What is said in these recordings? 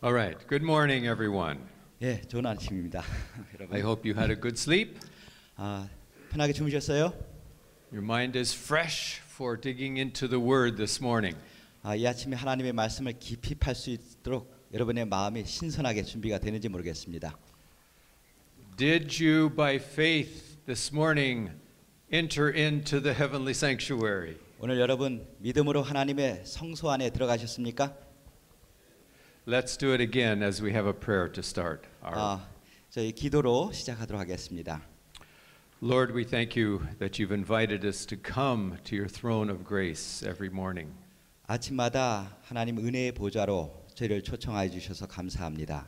All right. Good morning, everyone. 예, 좋은 아침입니다. I 여러분, hope you had a good sleep. 편하게 주무셨어요? Your mind is fresh for digging into the Word this morning. 이 아침에 하나님의 말씀을 깊이 팔 수 있도록 여러분의 마음이 신선하게 준비가 되는지 모르겠습니다. Did you, by faith this morning, enter into the heavenly sanctuary? 오늘 여러분 믿음으로 하나님의 성소 안에 들어가셨습니까? Let's do it again as we have a prayer to start. 저희 기도로 시작하도록 하겠습니다. Lord, we thank you that you've invited us to come to your throne of grace every morning. 아침마다 하나님 은혜의 보좌로 저희를 초청하여 주셔서 감사합니다.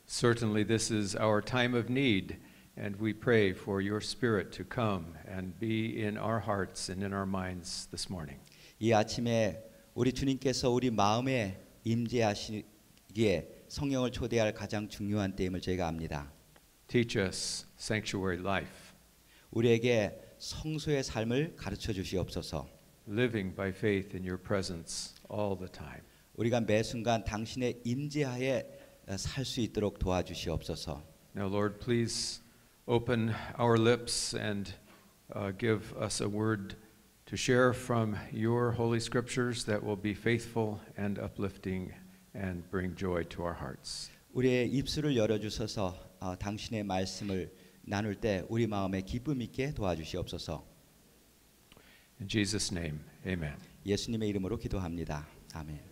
Certainly this is our time of need, and we pray for your Spirit to come and be in our hearts and in our minds this morning. 이 아침에 우리 주님께서 우리 마음에 임재하시기에 성령을 초대할 가장 중요한 때임을 저희가 압니다. Teach us sanctuary life, 우리에게 성소의 삶을 가르쳐 주시옵소서. living by faith in your presence all the time. 우리가 매 순간 당신의 임재하에 살 수 있도록 도와주시옵소서. Now, Lord, please open our lips and give us a word to share from your holy scriptures that will be faithful and uplifting and bring joy to our hearts. 우리의 입술을 열어 주셔서 당신의 말씀을 나눌 때 우리 마음에 기쁨 있게 도와주시옵소서. In Jesus' name, amen. 예수님의 이름으로 기도합니다. 아멘.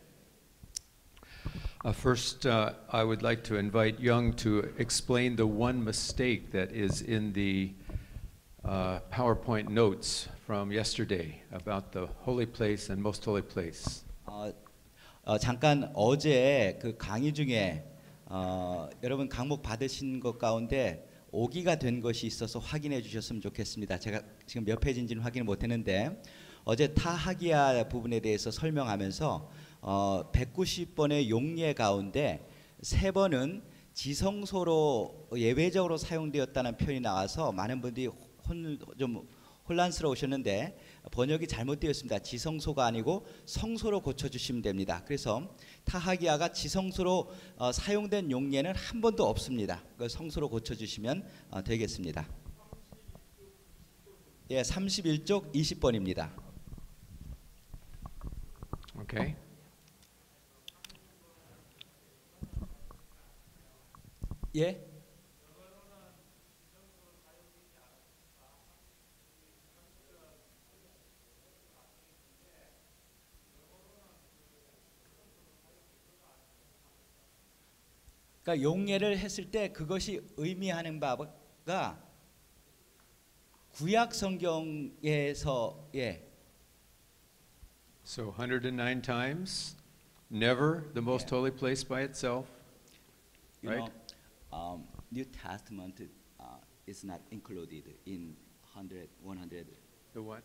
First, I would like to invite Young to explain the one mistake that is in the PowerPoint notes from yesterday about the holy place and most holy place. 잠깐 어제 그 강의 중에 여러분 강목 받으신 것 가운데 오기가 된 것이 있어서 확인해 주셨으면 좋겠습니다. 제가 지금 몇 페이지인지는 확인을 못했는데 어제 타하기야 부분에 대해서 설명하면서 190번의 용례 가운데 3번은 지성소로 예외적으로 사용되었다는 표현이 나와서 많은 분들이 좀 혼란스러우셨는데 번역이 잘못되었습니다. 지성소가 아니고 성소로 고쳐주시면 됩니다. 그래서 타하기야가 지성소로 사용된 용례는 한 번도 없습니다. 성소로 고쳐주시면 되겠습니다. 예, 31쪽 20번입니다. Okay. 예? 그러니까 용례를 했을 때 그것이 의미하는 바가 구약 성경에서 So 109 times, never the most holy place by itself. Right? New Testament is not included in 100. The what?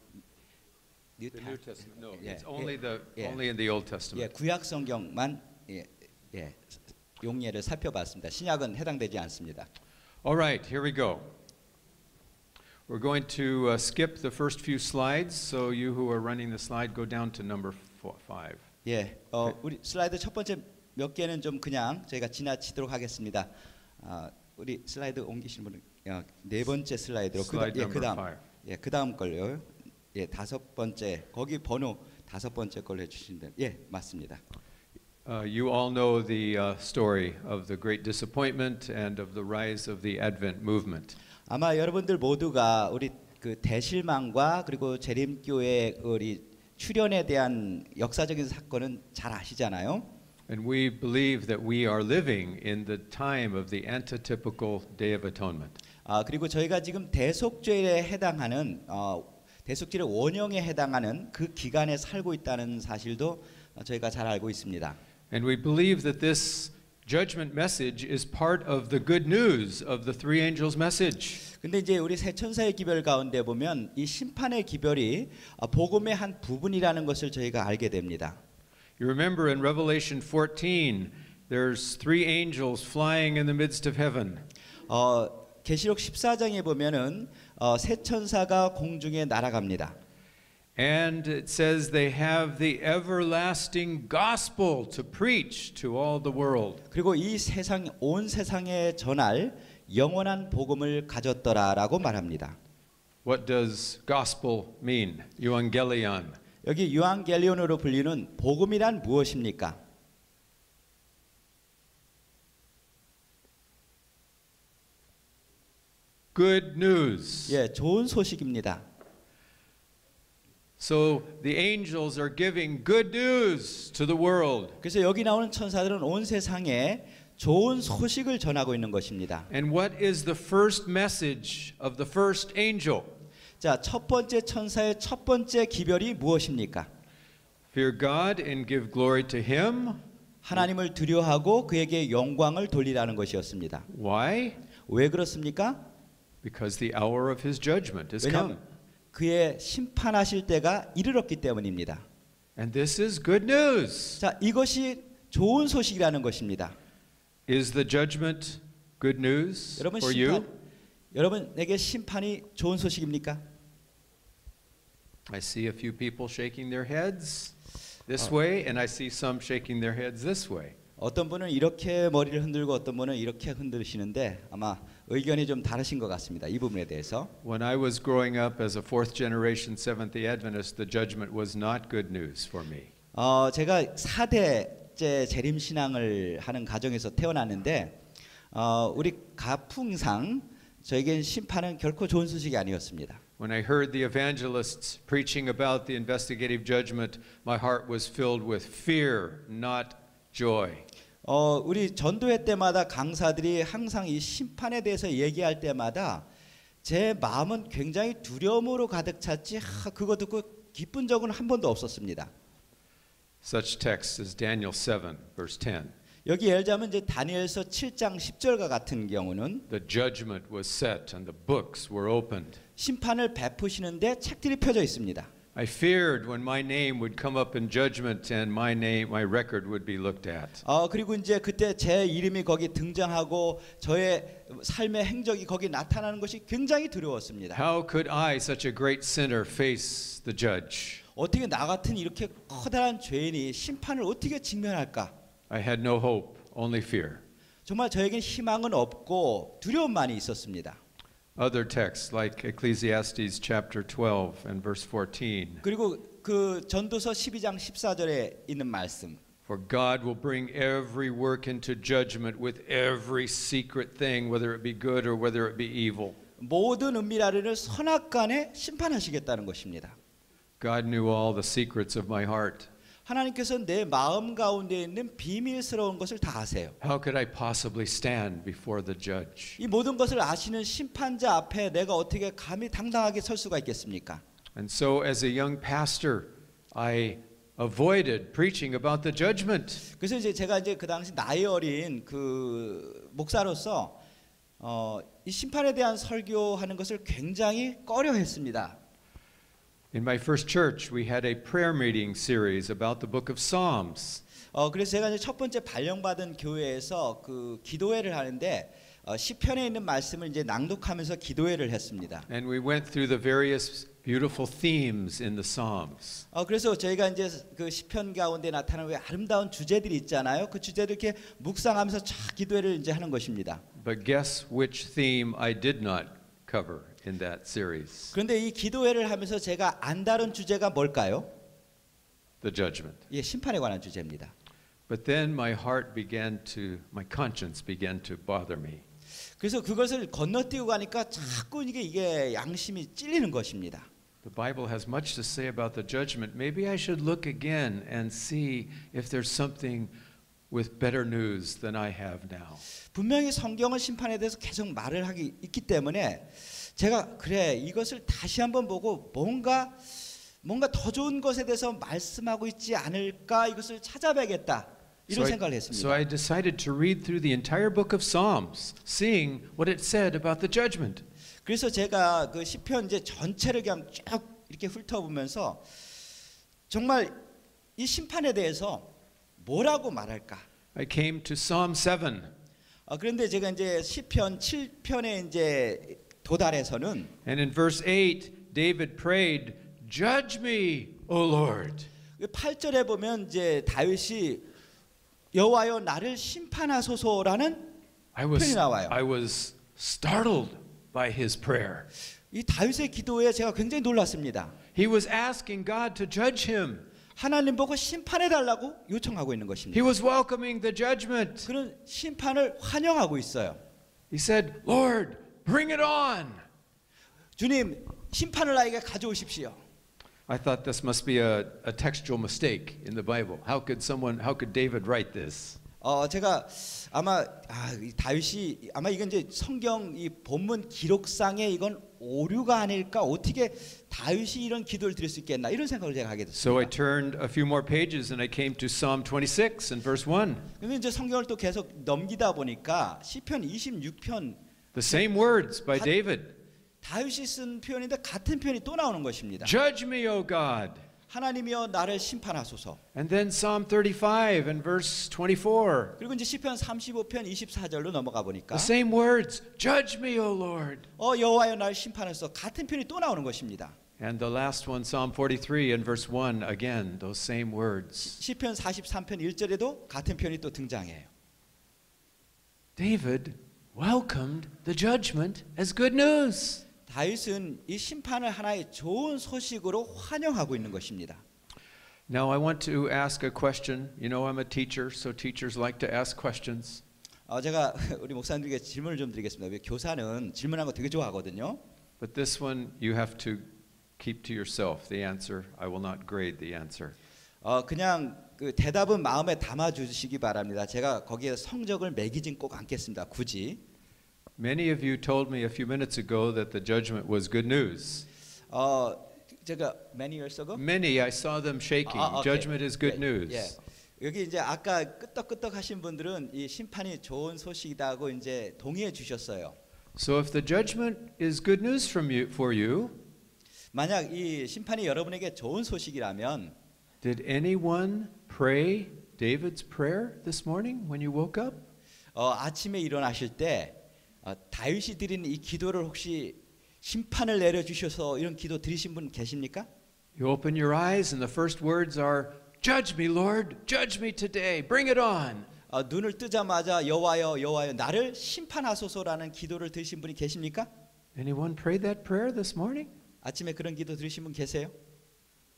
New The New Testament. No, 예, it's only 예. only in the Old 예, Testament. 구약 성경만 용례를 살펴봤습니다. 신약은 해당되지 않습니다. All right, here we go. We're going to skip the first few slides, so you who are running the slide go down to number 5. 예, 우리 슬라이드 첫 번째 몇 개는 좀 그냥 저희가 지나치도록 하겠습니다. 우리 슬라이드 옮기시는 분은 네 번째 슬라이드로 그다음 걸요. 예, 다섯 번째 거기 번호 다섯 번째 걸로 해주시면 됩니다. 예, 맞습니다. You all know the story of the great disappointment and of the rise of the Advent movement. 아마 여러분들 모두가 우리 그 대실망과 그리고 재림교회 우리 출현에 대한 역사적인 사건은 잘 아시잖아요. And we believe that we are living in the time of the antitypical Day of Atonement. 그리고 저희가 지금 대속죄에 해당하는 대속죄의 원형에 해당하는 그 기간에 살고 있다는 사실도 저희가 잘 알고 있습니다. And we believe that this judgment message is part of the good news of the three angels' message. 근데 이제 우리 세 천사의 기별 가운데 보면 이 심판의 기별이 복음의 한 부분이라는 것을 저희가 알게 됩니다. You remember in Revelation 14, there's three angels flying in the midst of heaven. 계시록 14장에 보면은 세 천사가 공중에 날아갑니다. And it says they have the everlasting gospel to preach to all the world. 그리고 이 세상 온 세상에 전할 영원한 복음을 가졌더라라고 말합니다. What does gospel mean? Euangelion. 여기 유앙겔리온으로 불리는 복음이란 무엇입니까? Good news. 예, 좋은 소식입니다. So the angels are giving good news to the world. 그래서 여기 나오는 천사들은 온 세상에 좋은 소식을 전하고 있는 것입니다. And what is the first message of the first angel? 자, 첫 번째 천사의 첫 번째 기별이 무엇입니까? Fear God and give glory to him. 하나님을 두려워하고 그에게 영광을 돌리라는 것이었습니다. Why? 왜 그렇습니까? Because the hour of his judgment is come. 왜냐하면 그의 심판하실 때가 이르렀기 때문입니다. And this is good news. 자, 이것이 좋은 소식이라는 것입니다. Is the judgment good news 여러분 for you? 여러분에게 심판이 좋은 소식입니까? I see a few people shaking their heads this way, and I see some shaking their heads this way. 어떤 분은 이렇게 머리를 흔들고 어떤 분은 이렇게 흔드시는데 아마 의견이 좀 다르신 것 같습니다. 이 부분에 대해서. When I was growing up as a fourth generation Seventh-day Adventist, the judgment was not good news for me. 제가 4대째 재림 신앙을 하는 가정에서 태어났는데 우리 가풍상 저에겐 심판은 결코 좋은 소식이 아니었습니다. When I heard the evangelists preaching about the investigative judgment, my heart was filled with fear, not joy. 우리 전도회 때마다 강사들이 항상 이 심판에 대해서 얘기할 때마다 제 마음은 굉장히 두려움으로 가득 찼지 그거 듣고 기쁜 적은 한 번도 없었습니다. Such texts as Daniel 7, verse 10. 여기 예를 들자면 이제 다니엘서 7장 10절과 같은 경우는 The judgment was set and the books were opened. 심판을 베푸시는데 책들이 펴져 있습니다. I feared when my name would come up in judgment and my record would be looked at. 그리고 이제 그때 제 이름이 거기 등장하고 저의 삶의 행적이 거기 나타나는 것이 굉장히 두려웠습니다. How could I, such a great sinner, face the judge? 어떻게 나 같은 이렇게 커다란 죄인이 심판을 어떻게 직면할까? I had no hope, only fear. 정말 저에겐 희망은 없고 두려움만이 있었습니다. Other texts like Ecclesiastes chapter 12 and verse 14. 그리고 그 전도서 12장 14절에 있는 말씀. For God will bring every work into judgment with every secret thing, whether it be good or whether it be evil. 모든 은밀하리를 선악간에 심판하시겠다는 것입니다. God knew all the secrets of my heart. 하나님께서 내 마음 가운데 있는 비밀스러운 것을 다 아세요. How could I possibly stand before the judge? 이 모든 것을 아시는 심판자 앞에 내가 어떻게 감히 당당하게 설 수가 있겠습니까? And so as a young pastor, I avoided preaching about the judgment. 그래서 이제 제가 이제 그 당시 나이 어린 그 목사로서 이 심판에 대한 설교하는 것을 굉장히 꺼려했습니다. In my first church, we had a prayer meeting series about the book of Psalms. 그래서 제가 이제 첫 번째 발령받은 교회에서 그 기도회를 하는데 시편에 있는 말씀을 이제 낭독하면서 기도회를 했습니다. And we went through the various beautiful themes in the Psalms. 그래서 저희가 이제 그 시편 가운데 나타나는 왜 아름다운 주제들이 있잖아요. 그 주제들 이렇게 묵상하면서 쫙 기도회를 이제 하는 것입니다. But guess which theme I did not cover in that series? 그런데 이 기도회를 하면서 제가 안 다룬 주제가 뭘까요? The judgment. 예, 심판에 관한 주제입니다. But then my conscience began to bother me. 그래서 그것을 건너뛰고 가니까 자꾸 이게 양심이 찔리는 것입니다. The Bible has much to say about the judgment. Maybe I should look again and see if there's something with better news than I have now. 분명히 성경은 심판에 대해서 계속 말을 하기 있기 때문에 제가 이것을 다시 한번 보고 뭔가 더 좋은 것에 대해서 말씀하고 있지 않을까 이것을 찾아봐야겠다 이런 생각을 했습니다. So I decided to read through the entire book of Psalms, seeing what it said about the judgment. 그래서 제가 그 시편 이제 전체를 그냥 쭉 이렇게 훑어보면서 정말 이 심판에 대해서 뭐라고 말할까? I came to Psalm 7. 그런데 제가 이제 시편 7편에 이제 도달해서는 And in verse 8, David prayed, Judge me, O Lord. 8절에 보면 이제 다윗이 여호와여 나를 심판하소서라는 표현이 나와요. I was startled by his prayer. 이 다윗의 기도에 제가 굉장히 놀랐습니다. He was asking God to judge him. 하나님 보고 심판해 달라고 요청하고 있는 것입니다. He was welcoming the judgment. 그런 심판을 환영하고 있어요. He said, Lord, bring it on. 주님, 심판을 나에게 가져오십시오. I thought this must be a textual mistake in the Bible. How could David write this? 제가 아마 이 다윗이 아마 이건 이제 성경 이 본문 기록상에 이건 오류가 아닐까, 어떻게 다윗이 이런 기도를 드릴 수 있겠나 이런 생각을 제가 하게 So I 됐습니다. turned a few more pages and I came to Psalm 26 and verse 1. 근데 이제 성경을 또 계속 넘기다 보니까 시편 26편 The same words by David. 다윗이 쓴 표현인데 같은 표현이 또 나오는 것입니다. Judge me, O God. 하나님이여 나를 심판하소서. And then Psalm 35 and verse 24. 그리고 이제 시편 35편 24절로 넘어가 보니까 The same words. Judge me, O Lord. 여호와여 나를 심판하소서 같은 표현이 또 나오는 것입니다. And the last one, Psalm 43 and verse 1, again, those same words. 시편 43편 1절에도 같은 표현이 또 등장해요. David welcomed the judgment as good news. 다윗은 이 심판을 하나의 좋은 소식으로 환영하고 있는 것입니다. Now I want to ask a question. You know I'm a teacher, so teachers like to ask questions. 제가 우리 목사님들에게 질문을 좀 드리겠습니다. 왜 교사는 질문하는 거 되게 좋아하거든요. But this one you have to keep to yourself the answer. I will not grade the answer. 그냥 그 대답은 마음에 담아 주시기 바랍니다. 제가 거기에 성적을 매기진 꼭 않겠습니다. 굳이. Many of you told me a few minutes ago that the judgment was good news. 제가 many years ago Many, I saw them shaking. 오케이. Judgment is good 예, news. 예. 여기 이제 아까 끄떡끄떡 하신 분들은 이 심판이 좋은 소식이다고 이제 동의해 주셨어요. So if the judgment is good news for you, 만약 이 심판이 여러분에게 좋은 소식이라면 did anyone pray David's prayer this morning when you woke up? 아침에 일어나실 때 다윗이 드린 이 기도를 혹시 심판을 내려 주셔서 이런 기도 드리신 분 계십니까? You open your eyes and the first words are, Judge me, Lord, judge me today, bring it on. 눈을 뜨자마자 여호와여 여호와여 나를 심판하소서라는 기도를 드리신 분이 계십니까? Anyone prayed that prayer this morning? 아침에 그런 기도 드리신 분 계세요?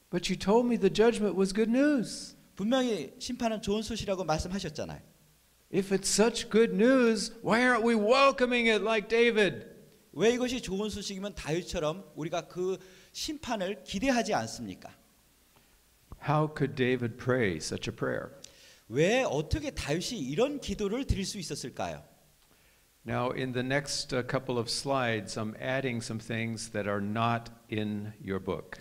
But you told me the judgment was good news. 분명히 심판은 좋은 소식이라고 말씀하셨잖아요. If it's such good news, why aren't we welcoming it like David? 왜 이것이 좋은 소식이면 다윗처럼 우리가 그 심판을 기대하지 않습니까? How could David pray such a prayer? 왜 어떻게 다윗이 이런 기도를 드릴 수 있었을까요? Now, in the next couple of slides, I'm adding some things that are not in your book.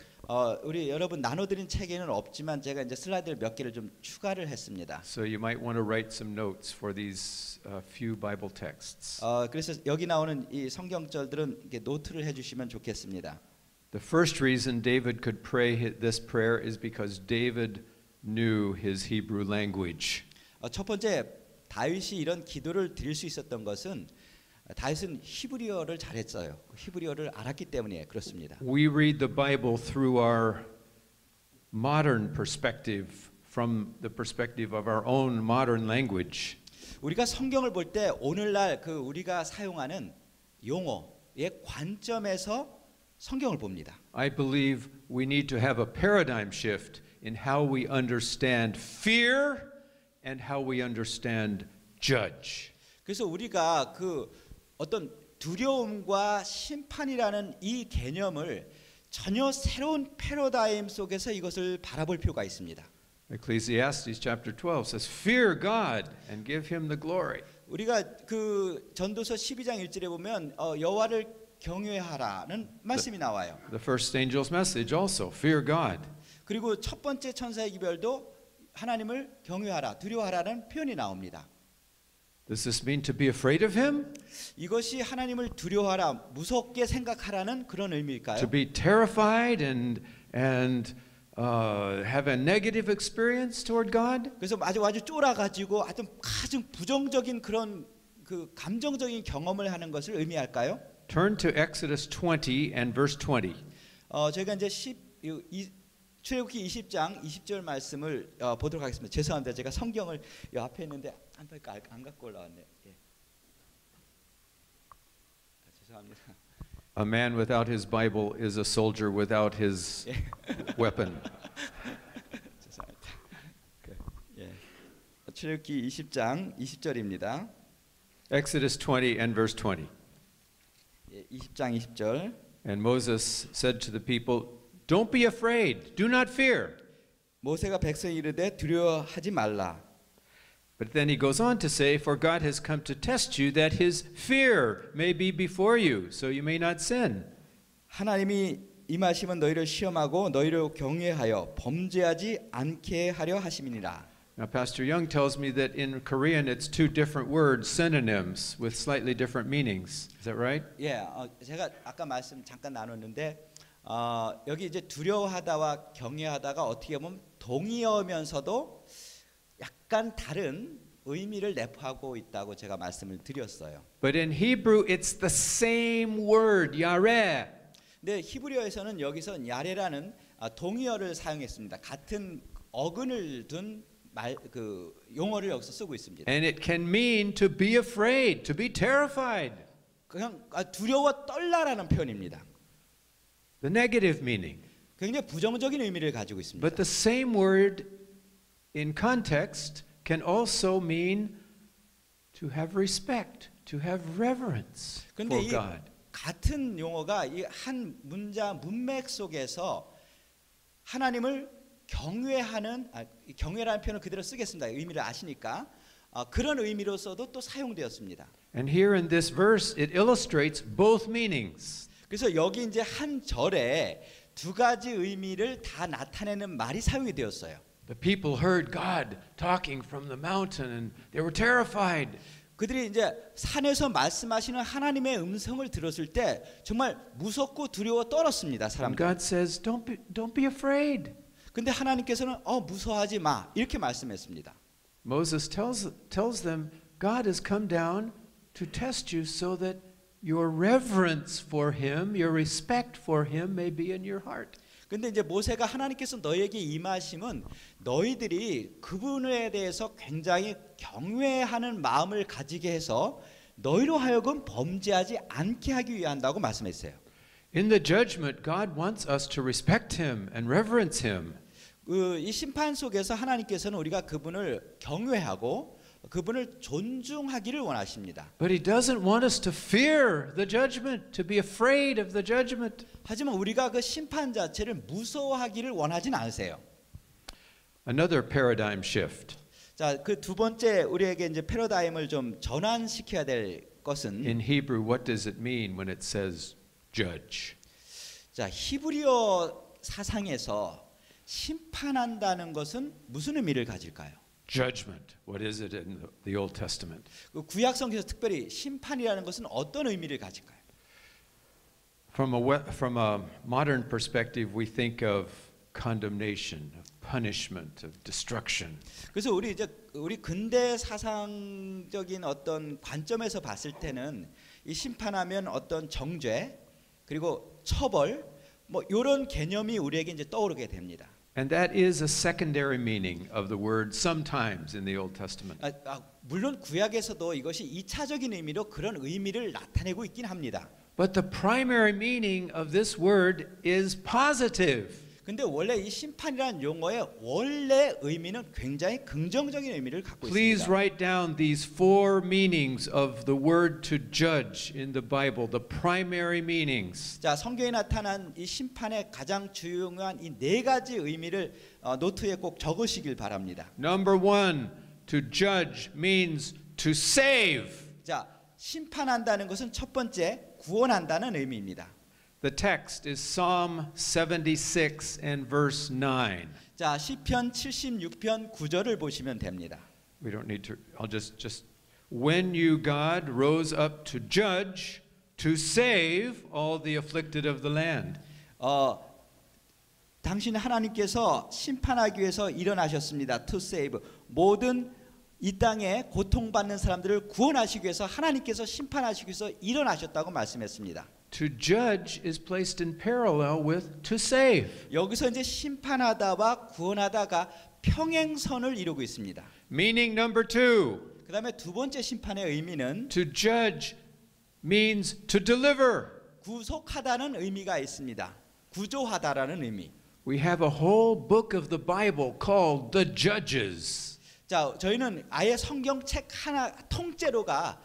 우리 여러분 나눠드린 책에는 없지만 제가 이제 슬라이드를 몇 개를 좀 추가를 했습니다. So you might want to write some notes for these few Bible texts. 그래서 여기 나오는 이 성경절들은 이렇게 노트를 해주시면 좋겠습니다. The first reason David could pray this prayer is because David knew his Hebrew language. 첫 번째 다윗이 이런 기도를 드릴 수 있었던 것은 다윗은 히브리어를 잘했어요. 히브리어를 알았기 때문에 그렇습니다. We read the Bible through our modern perspective, from the perspective of our own modern language. 우리가 성경을 볼 때 오늘날 그 우리가 사용하는 용어의 관점에서 성경을 봅니다. I believe we need to have a paradigm shift in how we understand fear and how we understand judge. 그래서 우리가 그 어떤 두려움과 심판이라는 이 개념을 전혀 새로운 패러다임 속에서 이것을 바라볼 필요가 있습니다. Ecclesiastes chapter 12 says, "Fear God and give him the glory." 우리가 그 전도서 12장 1절에 보면 여호와를 경외하라는 말씀이 나와요. The first angel's message also, fear God. 그리고 첫 번째 천사의 기별도 하나님을 경외하라, 두려워하라는 표현이 나옵니다. Does this mean to be afraid of him? 이것이 하나님을 두려워하라, 무섭게 생각하라는 그런 To 의미일까요? be terrified and have a negative experience toward God? 그래서 아주 쫄아가지고 아주 부정적인 그런 그 감정적인 경험을 하는 것을 의미할까요? Turn to Exodus 20 and verse 20. 저희가 이제 출애굽기 20장 20절 말씀을 보도록 하겠습니다. 죄송합니다. 제가 성경을 이 앞에 있는데 안 갖고 올라왔네. 예. 죄송합니다. A man without his Bible is a soldier without his weapon. 죄송합니다. 예. 출애굽기 20장 20절입니다. Exodus 20 and verse 20. 예, 20장 20절. And Moses said to the people, "Don't be afraid, do not fear." 모세가 백성이 이르되 두려워하지 말라. But then he goes on to say, "For God has come to test you, that his fear may be before you, so you may not sin." 하나님이 임하시면 너희를 시험하고 너희를 경외하여 범죄하지 않게 하려 하심이니라. Now, Pastor Young tells me that in Korean it's two different words, synonyms, with slightly different meanings. Is that right? 예, 제가 아까 말씀 잠깐 나눴는데 여기 이제 두려워하다와 경외하다가 어떻게 보면 동의어면서도 약간 다른 의미를 내포하고 있다고 제가 말씀을 드렸어요. But in Hebrew it's the same word, yareh. 근데 히브리어에서는 여기서 야레라는 동의어를 사용했습니다. 같은 어근을 둔 용어를 여기서 쓰고 있습니다. And it can mean to be afraid, to be terrified. 그냥 두려워 떨라라는 표현입니다. The negative meaning. 굉장히 부정적인 의미를 가지고 있습니다. But the same word in context can also mean to have respect, to have reverence 근데 for 이 God. 같은 용어가 이 한 문맥 속에서 하나님을 경외하는 경외라는 표현을 그대로 쓰겠습니다. 의미를 아시니까 그런 의미로서도 또 사용되었습니다. And here in this verse it illustrates both meanings. 그래서 여기 이제 한 절에 두 가지 의미를 다 나타내는 말이 사용이 되었어요. The people heard God talking from the mountain and they were terrified. 그들이 이제 산에서 말씀하시는 하나님의 음성을 들었을 때 정말 무섭고 두려워 떨었습니다. And 사람들. God says, don't be afraid. 근데 하나님께서는 무서워하지 마 이렇게 말씀했습니다. Moses tells them, God has come down to test you so that your reverence for him, your respect for him may be in your heart. 근데 이제 모세가 하나님께서 너에게 임하심은 너희들이 그분에 대해서 굉장히 경외하는 마음을 가지게 해서 너희로 하여금 범죄하지 않게 하기 위한다고 말씀했어요. In the judgment, God wants us to respect him and reverence him. 이 심판 속에서 하나님께서는 우리가 그분을 경외하고 그분을 존중하기를 원하십니다. But he doesn't want us to fear the judgment, to be afraid of the judgment. 하지만 우리가 그 심판 자체를 무서워하기를 원하진 않으세요. Another paradigm shift. 자, 그 두 번째 우리에게 이제 패러다임을 좀 전환시켜야 될 것은 In Hebrew, what does it mean when it says judge? 자, 히브리어 사상에서 심판한다는 것은 무슨 의미를 가질까요? Judgment. What is it in the Old Testament? 그 구약 성경에서 특별히 심판이라는 것은 어떤 의미를 가질까요? From a modern perspective, we think of condemnation, of punishment, of destruction. 그래서 우리 근대 사상적인 어떤 관점에서 봤을 때는 이 심판하면 어떤 정죄 그리고 처벌 뭐 이런 개념이 우리에게 이제 떠오르게 됩니다. And that is a secondary meaning of the word sometimes in the Old Testament. 물론 구약에서도 이것이 2차적인 의미로 그런 의미를 나타내고 있긴 합니다. But the primary meaning of this word is positive. 근데 원래 이 심판이라는 용어의 원래 의미는 굉장히 긍정적인 의미를 갖고 Please 있습니다. write down these four meanings of the word to judge in the Bible, the primary meanings. 자, 성경에 나타난 이 심판의 가장 중요한 이 네 가지 의미를 노트에 꼭 적으시길 바랍니다. Number one, to judge means to save. 자, 심판한다는 것은 첫 번째 구원한다는 의미입니다. The text is Psalm 76 and verse 9. 자, 시편 76편 9절을 보시면 됩니다. We don't need to, I'll just when you, God, rose up to judge, to save all the afflicted of the land. 당신 하나님께서 심판하기 위해서 일어나셨습니다. To save. 모든 이 땅에 고통받는 사람들을 구원하시기 위해서 하나님께서 심판하시기 위해서 일어나셨다고 말씀했습니다. To judge is placed in parallel with to save. 여기서 이제 심판하다와 구원하다가 평행선을 이루고 있습니다. Meaning number 2. 그다음에 두 번째 심판의 의미는 To judge means to deliver. 구속하다는 의미가 있습니다. 구조하다라는 의미. We have a whole book of the Bible called the Judges. 자, 저희는 아예 성경책 하나 통째로가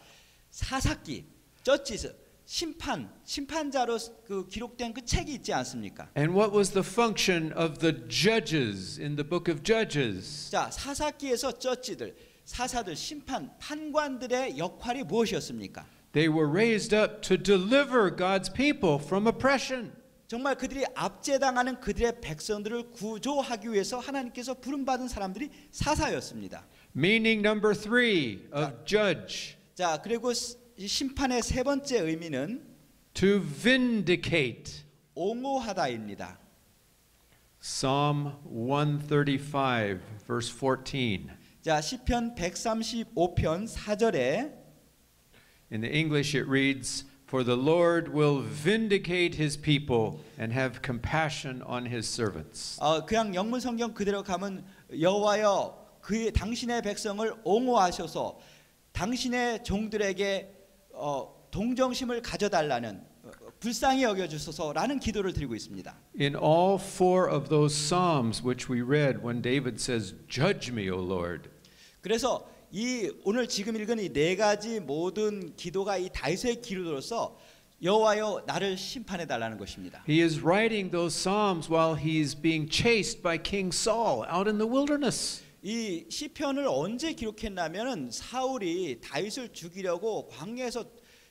사사기, 저지스, 심판자로 그 기록된 그 책이 있지 않습니까? And what was the function of the judges in the book of Judges? 자, 사사기에서 저지들, 사사들, 판관들의 역할이 무엇이었습니까? They were raised up to deliver God's people from oppression. 정말 그들이 압제당하는 그들의 백성들을 구조하기 위해서 하나님께서 부름받은 사람들이 사사였습니다. Meaning number 3 of judge. 자, 그리고 심판의 세 번째 의미는 To vindicate. 옹호하다입니다. Psalm 135 verse 14. 자, 시편 135편 4절에 In the English it reads, For the Lord will vindicate his people and have compassion on his servants. 그냥 영문 성경 그대로 가면 여호와여 당신의 백성을 옹호하셔서 당신의 종들에게 동정심을 가져달라는 불쌍히 여겨주소서라는 기도를 드리고 있습니다. In all 4 of those psalms which we read when David says, Judge me, O Lord. 그래서 오늘 지금 읽은 이 네 가지 모든 기도가 이 다윗의 기도로서 여호와여 나를 심판해 달라는 것입니다. He is writing those psalms while he's being chased by King Saul out in the wilderness. 이 시편을 언제 기록했냐면은 사울이 다윗을 죽이려고 광야에서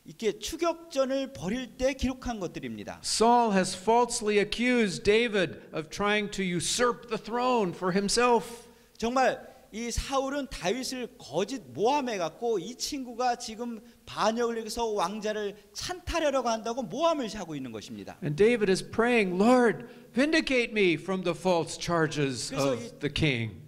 이렇게 추격전을 벌일 때 기록한 것들입니다. Saul has falsely accused David of trying to usurp the throne for himself. 정말 이 사울은 다윗을 거짓 모함해 갖고 이 친구가 지금 반역을 해서 왕자를 찬탈하려고 한다고 모함을 하고 있는 것입니다. And David is praying, Lord, vindicate me from the false charges of the king.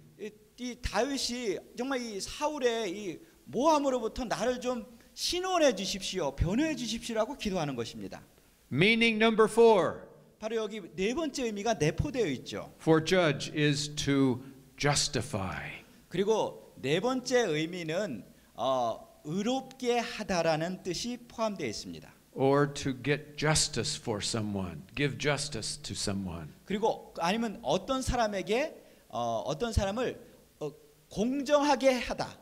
이 다윗이 정말 이 사울의 이 모함으로부터 나를 좀 신원해 주십시오, 변호해 주십시오라고 기도하는 것입니다. Meaning number 4 바로 여기 네 번째 의미가 내포되어 있죠. for judge is to justify. 그리고 네 번째 의미는 의롭게 하다라는 뜻이 포함되어 있습니다. Or to get justice for someone, give justice to someone. 그리고 아니면 어떤 사람에게 어떤 사람을 공정하게 하다.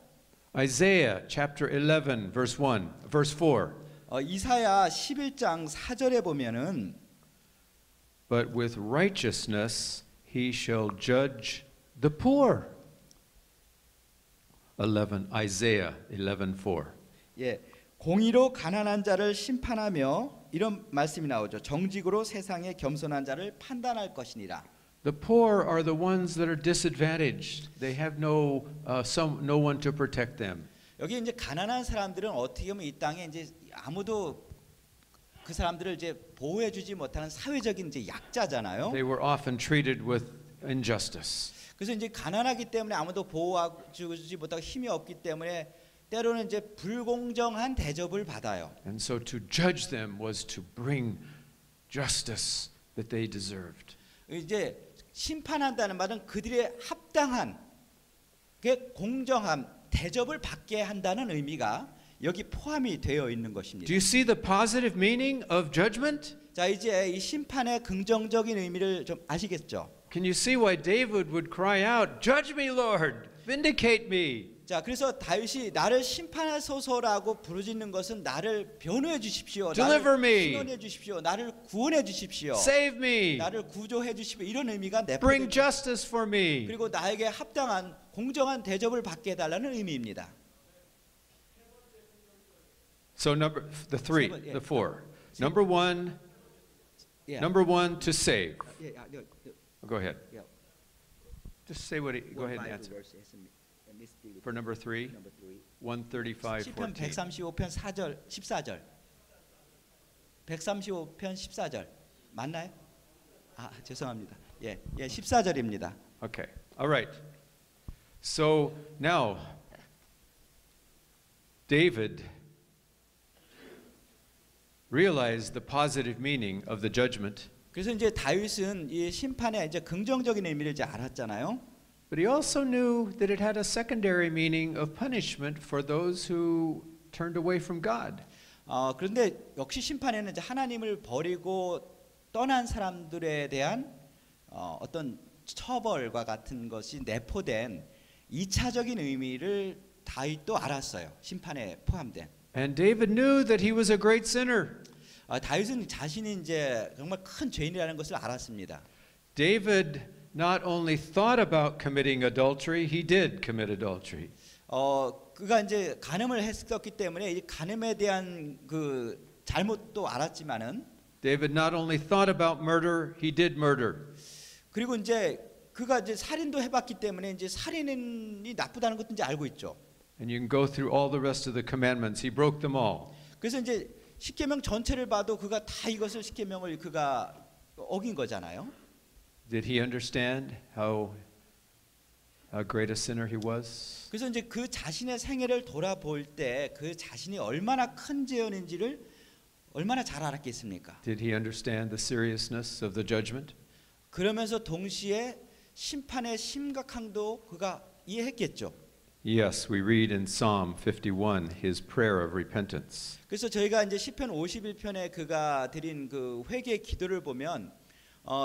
Isaiah chapter 11 verse 4. 이사야 11장 4절에 보면은 But with righteousness he shall judge the poor. Isaiah 11:4. 예, 공의로 가난한 자를 심판하며 이런 말씀이 나오죠. 정직으로 세상의 겸손한 자를 판단할 것이니라. The poor are the ones that are disadvantaged. They have no one to protect them. 여기 이제 가난한 사람들은 어떻게 보면 이 땅에 이제 아무도 그 사람들을 이제 보호해 주지 못하는 사회적인 이제 약자잖아요. They were often treated with injustice. 그래서 이제 가난하기 때문에 아무도 보호해주지 못하고 힘이 없기 때문에 때로는 이제 불공정한 대접을 받아요. And so to judge them was to bring justice that they deserved. 이제 심판한다는 말은 그들의 합당한 공정함, 대접을 받게 한다는 의미가 여기 포함이 되어 있는 것입니다. Do you see the positive meaning of judgment? 자, 이제 이 심판의 긍정적인 의미를 좀 아시겠죠? Can you see why David would cry out, "Judge me, Lord, vindicate me"? 자, 그래서 다윗이 나를 심판하소서라고 부르짖는 것은 나를 변호해 주십시오, Deliver 나를 me. 신원해 주십시오, 나를 구원해 주십시오, Save me. 나를 구조해 주십시오, 이런 의미가 Bring 내포되고 justice for me. 그리고 나에게 합당한 공정한 대접을 받게 해달라는 의미입니다. So the four. Number one, number one to save. Go ahead. Just say go ahead and answer. For number 3, 135, 시편 14. 135편 4절 14절 135편 14절 맞나요? 아, 죄송합니다. 예, 14절입니다. Okay. All right. So now realized the positive meaning of the judgment, 그래서 이제 다윗은 이 심판의 이제 긍정적인 의미를 이제 알았잖아요. but he also knew that it had a secondary meaning of punishment for those who turned away from God. 그런데 역시 심판에는 이제 하나님을 버리고 떠난 사람들에 대한 어떤 처벌과 같은 것이 내포된 2차적인 의미를 다윗도 알았어요. 심판에 포함된. And David knew that he was a great sinner. 다윗은 자신이 이제 정말 큰 죄인이라는 것을 알았습니다. David not only thought about committing adultery, he did commit adultery. 그가 이제 간음을 했었기 때문에 이 간음에 대한 그 잘못도 알았지만은 David not only thought about murder, he did murder. 그리고 이제 그가 이제 살인도 해봤기 때문에 이제 살인이 나쁘다는 것도 이제 알고 있죠. And you can go through all the rest of the commandments. He broke them all. 그래서 이제 십계명 전체를 봐도 그가 다 이것을 십계명을 그가 어긴 거잖아요. Did he understand how great a sinner he was? 그래서 이제 그 자신의 생애를 돌아볼 때 그 자신이 얼마나 큰 죄인인지를 얼마나 잘 알았겠습니까? Did he understand the seriousness of the judgment? 그러면서 동시에 심판의 심각함도 그가 이해했겠죠. Yes, we read in Psalm 51 his prayer of repentance. 그래서 저희가 이제 시편 51편에 그가 드린 그 회개 기도를 보면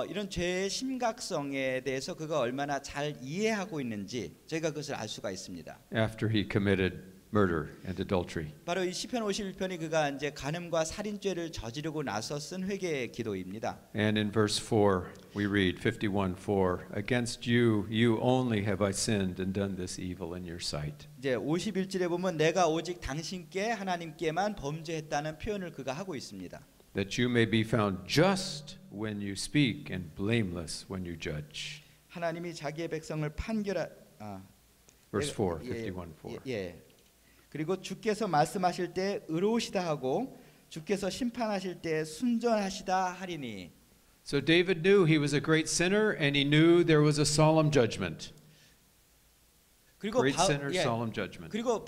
이런 죄의 심각성에 대해서 그가 얼마나 잘 이해하고 있는지 저희가 그것을 알 수가 있습니다. After he committed murder and adultery. 바로 이 시편 51편이 그가 이제 간음과 살인죄를 저지르고 나서 쓴 회개 기도입니다. And in verse 4 we read 51:4 Against you only have I sinned and done this evil in your sight. 이제 51절에 보면 내가 오직 당신께 하나님께만 범죄했다는 표현을 그가 하고 있습니다. That you may be found just when you speak and blameless when you judge. 하나님이 자기의 백성을 Verse 4, 51:4. 예. 그리고 주께서 말씀하실 때 의로우시다 하고 주께서 심판하실 때 순전하시다 하리니. So David knew he was a great sinner and he knew there was a solemn judgment. 그리고 Great sinner, solemn judgment. 그리고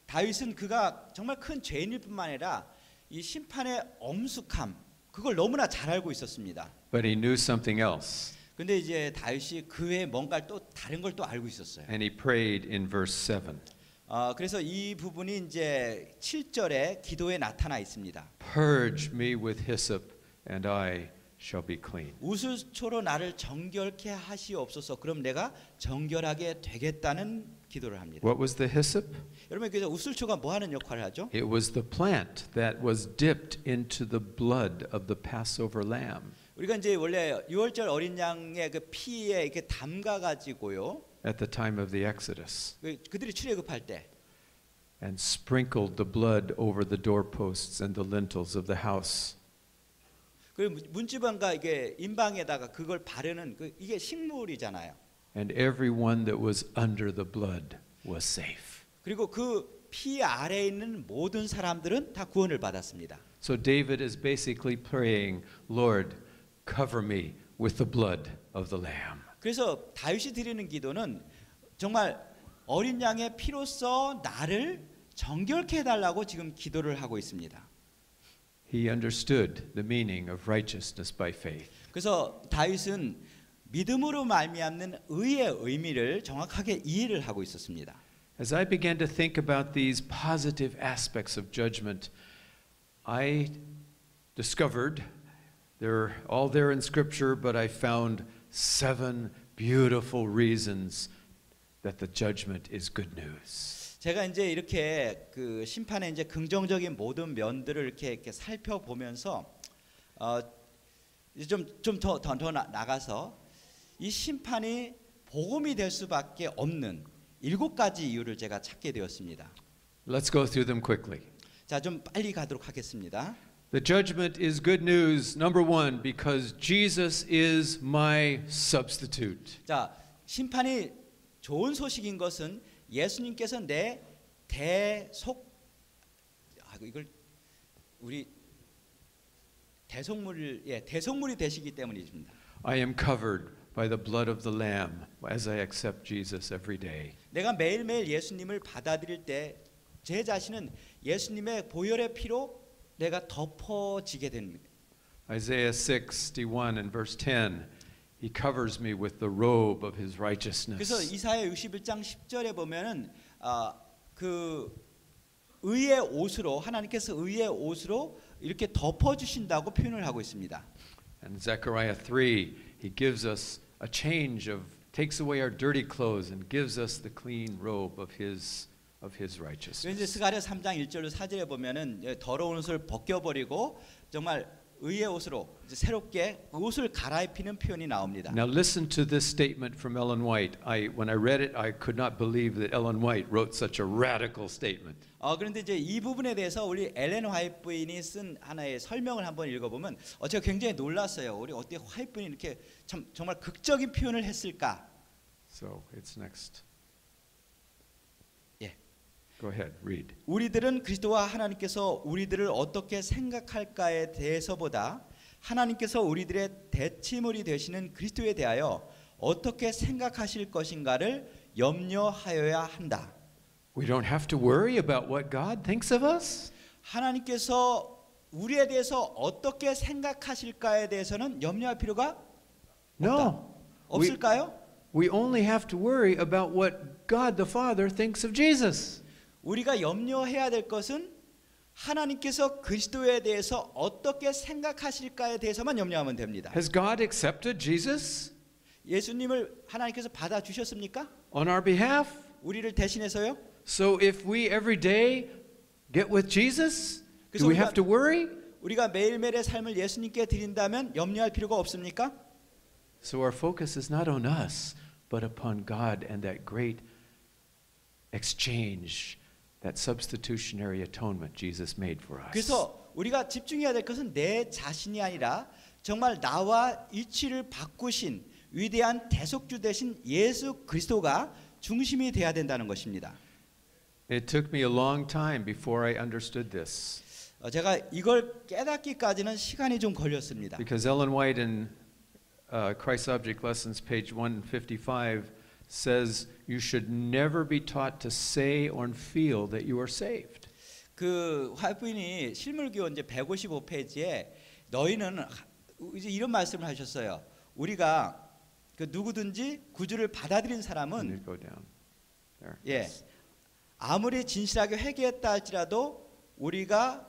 다윗은 그가 정말 큰 죄인일 뿐만 아니라 이 심판의 엄숙함 그걸 너무나 잘 알고 있었습니다. But he knew something else. 근데 이제 다윗이 그 외에 뭔가 또 다른 걸 또 알고 있었어요. And he prayed in verse 7. 그래서 이 부분이 이제 7절에 기도에 나타나 있습니다. Purge me with hyssop and I shall be clean. 우슬초로 나를 정결케 하시옵소서. 그럼 내가 정결하게 되겠다는 기도를 합니다. What was the hyssop? 여러분 그래서 우슬초가 뭐 하는 역할을 하죠? It was the plant that was dipped into the blood of the Passover lamb. 우리가 이제 원래 유월절 어린 양의 그 피에 이렇게 담가 가지고요. At the time of the Exodus. 그들이 출애굽할 때. And sprinkled the blood over the doorposts and the lintels of the house. 그 문지방과 이게 인방에다가 그걸 바르는 이게 식물이잖아요. And everyone that was under the blood was safe. 그리고 그 피 아래에 있는 모든 사람들은 다 구원을 받았습니다. So David is basically praying, Lord, cover me with the blood of the lamb. 그래서 다윗이 드리는 기도는 정말 어린 양의 피로써 나를 정결케 해달라고 지금 기도를 하고 있습니다. He understood the meaning of righteousness by faith. 그래서 다윗은 믿음으로 말미암는 의의 의미를 정확하게 이해를 하고 있었습니다. As I began to think about these positive aspects of judgment, I discovered they're all there in Scripture, but I found 7 beautiful reasons that the judgment is good news. 제가 이제 이렇게 그 심판의 이제 긍정적인 모든 면들을 이렇게 살펴보면서 좀 더 나가서 이 심판이 복음이 될 수밖에 없는 7가지 이유를 제가 찾게 되었습니다. Let's go through them quickly. 자, 좀 빨리 가도록 하겠습니다. The judgment is good news, number 1, because Jesus is my substitute. 자, 심판이 좋은 소식인 것은 예수님께서 내 이걸 우리 대속물이 되시기 때문입니다. I am covered by the blood of the Lamb as I accept Jesus every day. 내가 매일매일 예수님을 받아들일 때 제 자신은 예수님의 보혈의 피로 내가 덮어지게 됩니다. Isaiah 61 and verse 10, he covers me with the robe of his 그래서 righteousness. 이사야 61장 10절에 보면은 그 의의 옷으로 하나님께서 의의 옷으로 이렇게 덮어 주신다고 표현을 하고 있습니다. And Zechariah 3, he gives us a change of, takes away our dirty clothes and gives us the clean robe of his 그래서 righteousness. 스가랴 3장 1절로 4절에 보면은 더러운 옷을 벗겨버리고 정말 의의 옷으로 이제 새롭게 옷을 갈아입히는 표현이 나옵니다. Now listen to this statement from Ellen White. When I read it, I could not believe that Ellen White wrote such a radical statement. 그런데 이제 이 부분에 대해서 우리 엘렌 화이트 부인이 쓴 하나의 설명을 한번 읽어보면 제가 굉장히 놀랐어요. 우리 어떻게 화이트 부인이 이렇게 정말 극적인 표현을 했을까? So it's next. 예. Go ahead, read. 우리들은 그리스도와 하나님께서 우리들을 어떻게 생각할까에 대해서보다 하나님께서 우리들의 대치물이 되시는 그리스도에 대하여 어떻게 생각하실 것인가를 염려하여야 한다. We don't have to worry about what God thinks of us. 하나님께서 우리에 대해서 어떻게 생각하실까에 대해서는 염려할 필요가 No. 없을까요? We only have to worry about what God the Father thinks of Jesus. 우리가 염려해야 될 것은 하나님께서 그리스도에 대해서 어떻게 생각하실까에 대해서만 염려하면 됩니다. Has God accepted Jesus 예수님을 하나님께서 받아 주셨습니까? on our behalf? 우리를 대신해서요? So if we every day get with Jesus, do 그래서 we have to worry? 우리가 매일매일의 삶을 예수님께 드린다면 염려할 필요가 없습니까? So our focus is not on us, but upon God and that great exchange, that substitutionary atonement Jesus made for us. 그래서 우리가 집중해야 될 것은 내 자신이 아니라 정말 나와 이치를 바꾸신 위대한 대속주 되신 예수 그리스도가 중심이 돼야 된다는 것입니다. It took me a long time before I understood this. 제가 이걸 깨닫기까지는 시간이 좀 걸렸습니다. Because Ellen White in Christ Object Lessons, page 155, says you should never be taught to say or feel that you are saved. 그 화이트부인이 실물교원 이제 155페이지에 너희는 이제 이런 말씀을 하셨어요. 우리가 그 누구든지 구주를 받아들인 And 사람은 you go down there. 예 아무리 진실하게 회개했다 할지라도 우리가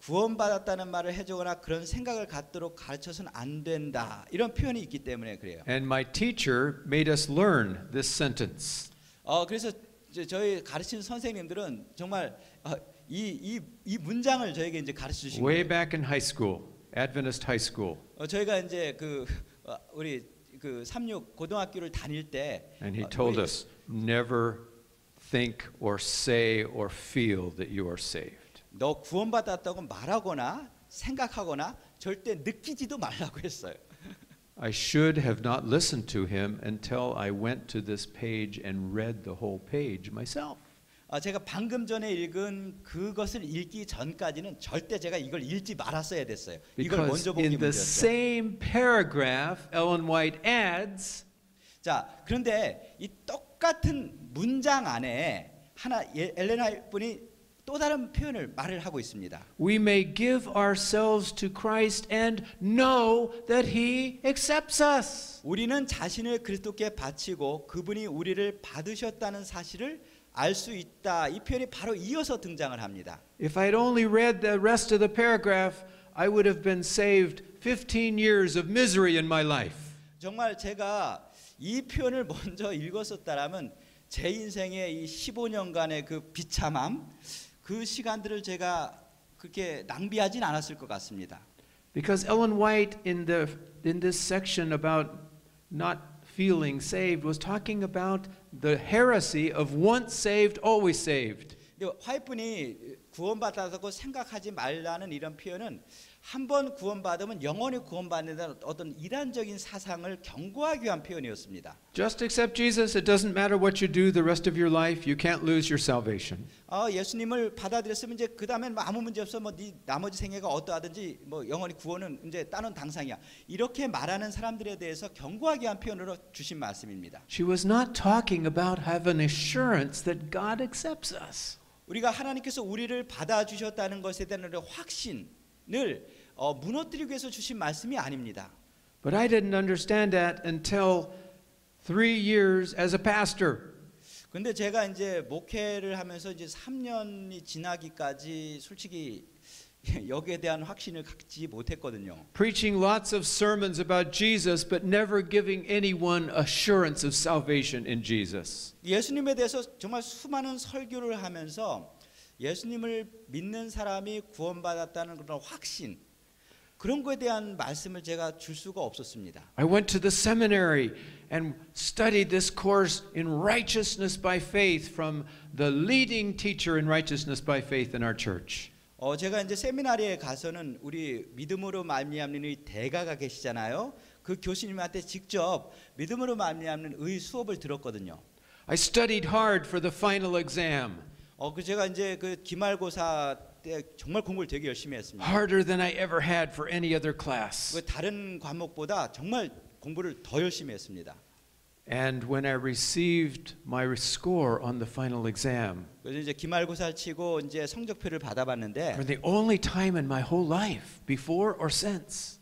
구원받았다는 말을 해주거나 그런 생각을 갖도록 가르쳐서는 안 된다. 이런 표현이 있기 때문에 그래요. And my teacher made us learn this sentence. 그래서 저희 가르치는 선생님들은 정말 이 문장을 저에게 이제 가르쳐 주신 Way 거예요. back in high school, Adventist high school. 저희가 이제 우리 그 36 고등학교를 다닐 때 And he told us, never think or say or feel that you are saved. 너 구원받았다고 말하거나 생각하거나 절대 느끼지도 말라고 했어요. I should have not listened to him until I went to this page and read the whole page myself. 제가 방금 전에 읽은 그것을 읽기 전까지는 절대 제가 이걸 읽지 말았어야 됐어요. 이걸 Because 먼저 보기 in the 문제였어요. same paragraph, Ellen White adds, 자, 그런데 이 똑같은 문장 안에 엘렌 화이트 분이 또 다른 표현을 말을 하고 있습니다. we may give ourselves to Christ and know that he accepts us. 우리는 자신을 그리스도께 바치고 그분이 우리를 받으셨다는 사실을 알 수 있다. 이 표현이 바로 이어서 등장을 합니다. If I'd only read the rest of the paragraph, I would have been saved 15 years of misery in my life. 정말 제가 이 표현을 먼저 읽었었다라면 제 인생의 이 15년간의 그 비참함, 그 시간들을 제가 그렇게 낭비하진 않았을 것 같습니다. Because Ellen White in this section about not feeling saved was talking about the heresy of once saved, always saved. 화이트분이 구원받았다고 생각하지 말라는 이런 표현은 한 번 구원받으면 영원히 구원받는다는 어떤 이단적인 사상을 경고하기 위한 표현이었습니다. Just accept Jesus. It doesn't matter what you do the rest of your life. You can't lose your salvation. 예수님을 받아들였으면 이제 그 다음엔 뭐 아무 문제 없어. 뭐 네 나머지 생애가 어떠하든지 뭐 영원히 구원은 이제 따는 당상이야. 이렇게 말하는 사람들에 대해서 경고하기 위한 표현으로 주신 말씀입니다. She was not talking about have an assurance that God accepts us. 우리가 하나님께서 우리를 받아주셨다는 것에 대한 확신을 무너뜨리기 위해서 주신 말씀이 아닙니다. But I didn't understand that until 3 years as a pastor. 근데 제가 이제 목회를 하면서 이제 3년이 지나기까지 솔직히 여기에 대한 확신을 갖지 못했거든요. Preaching lots of sermons about Jesus, but never giving anyone assurance of salvation in Jesus. 예수님에 대해서 정말 수많은 설교를 하면서 예수님을 믿는 사람이 구원받았다는 그런 확신, 그런 거에 대한 말씀을 제가 줄 수가 없었습니다. I went to the seminary and studied this course in righteousness by faith from the leading teacher in righteousness by faith in our church. 제가 이제 세미나리에 가서는 우리 믿음으로 말미암는 의 대가가 계시잖아요. 그 교수님한테 직접 믿음으로 말미암는 의 수업을 들었거든요. I studied hard for the final exam. 그 제가 이제 그 기말고사 때 정말 공부를 되게 열심히 했습니다. Harder than I ever had for any other class. 그 다른 과목보다 정말 공부를 더 열심히 했습니다. And when I received my score on the final exam, 그래서 이제 기말고사를 치고 이제 성적표를 받아봤는데 for the only time in my whole life, before or since,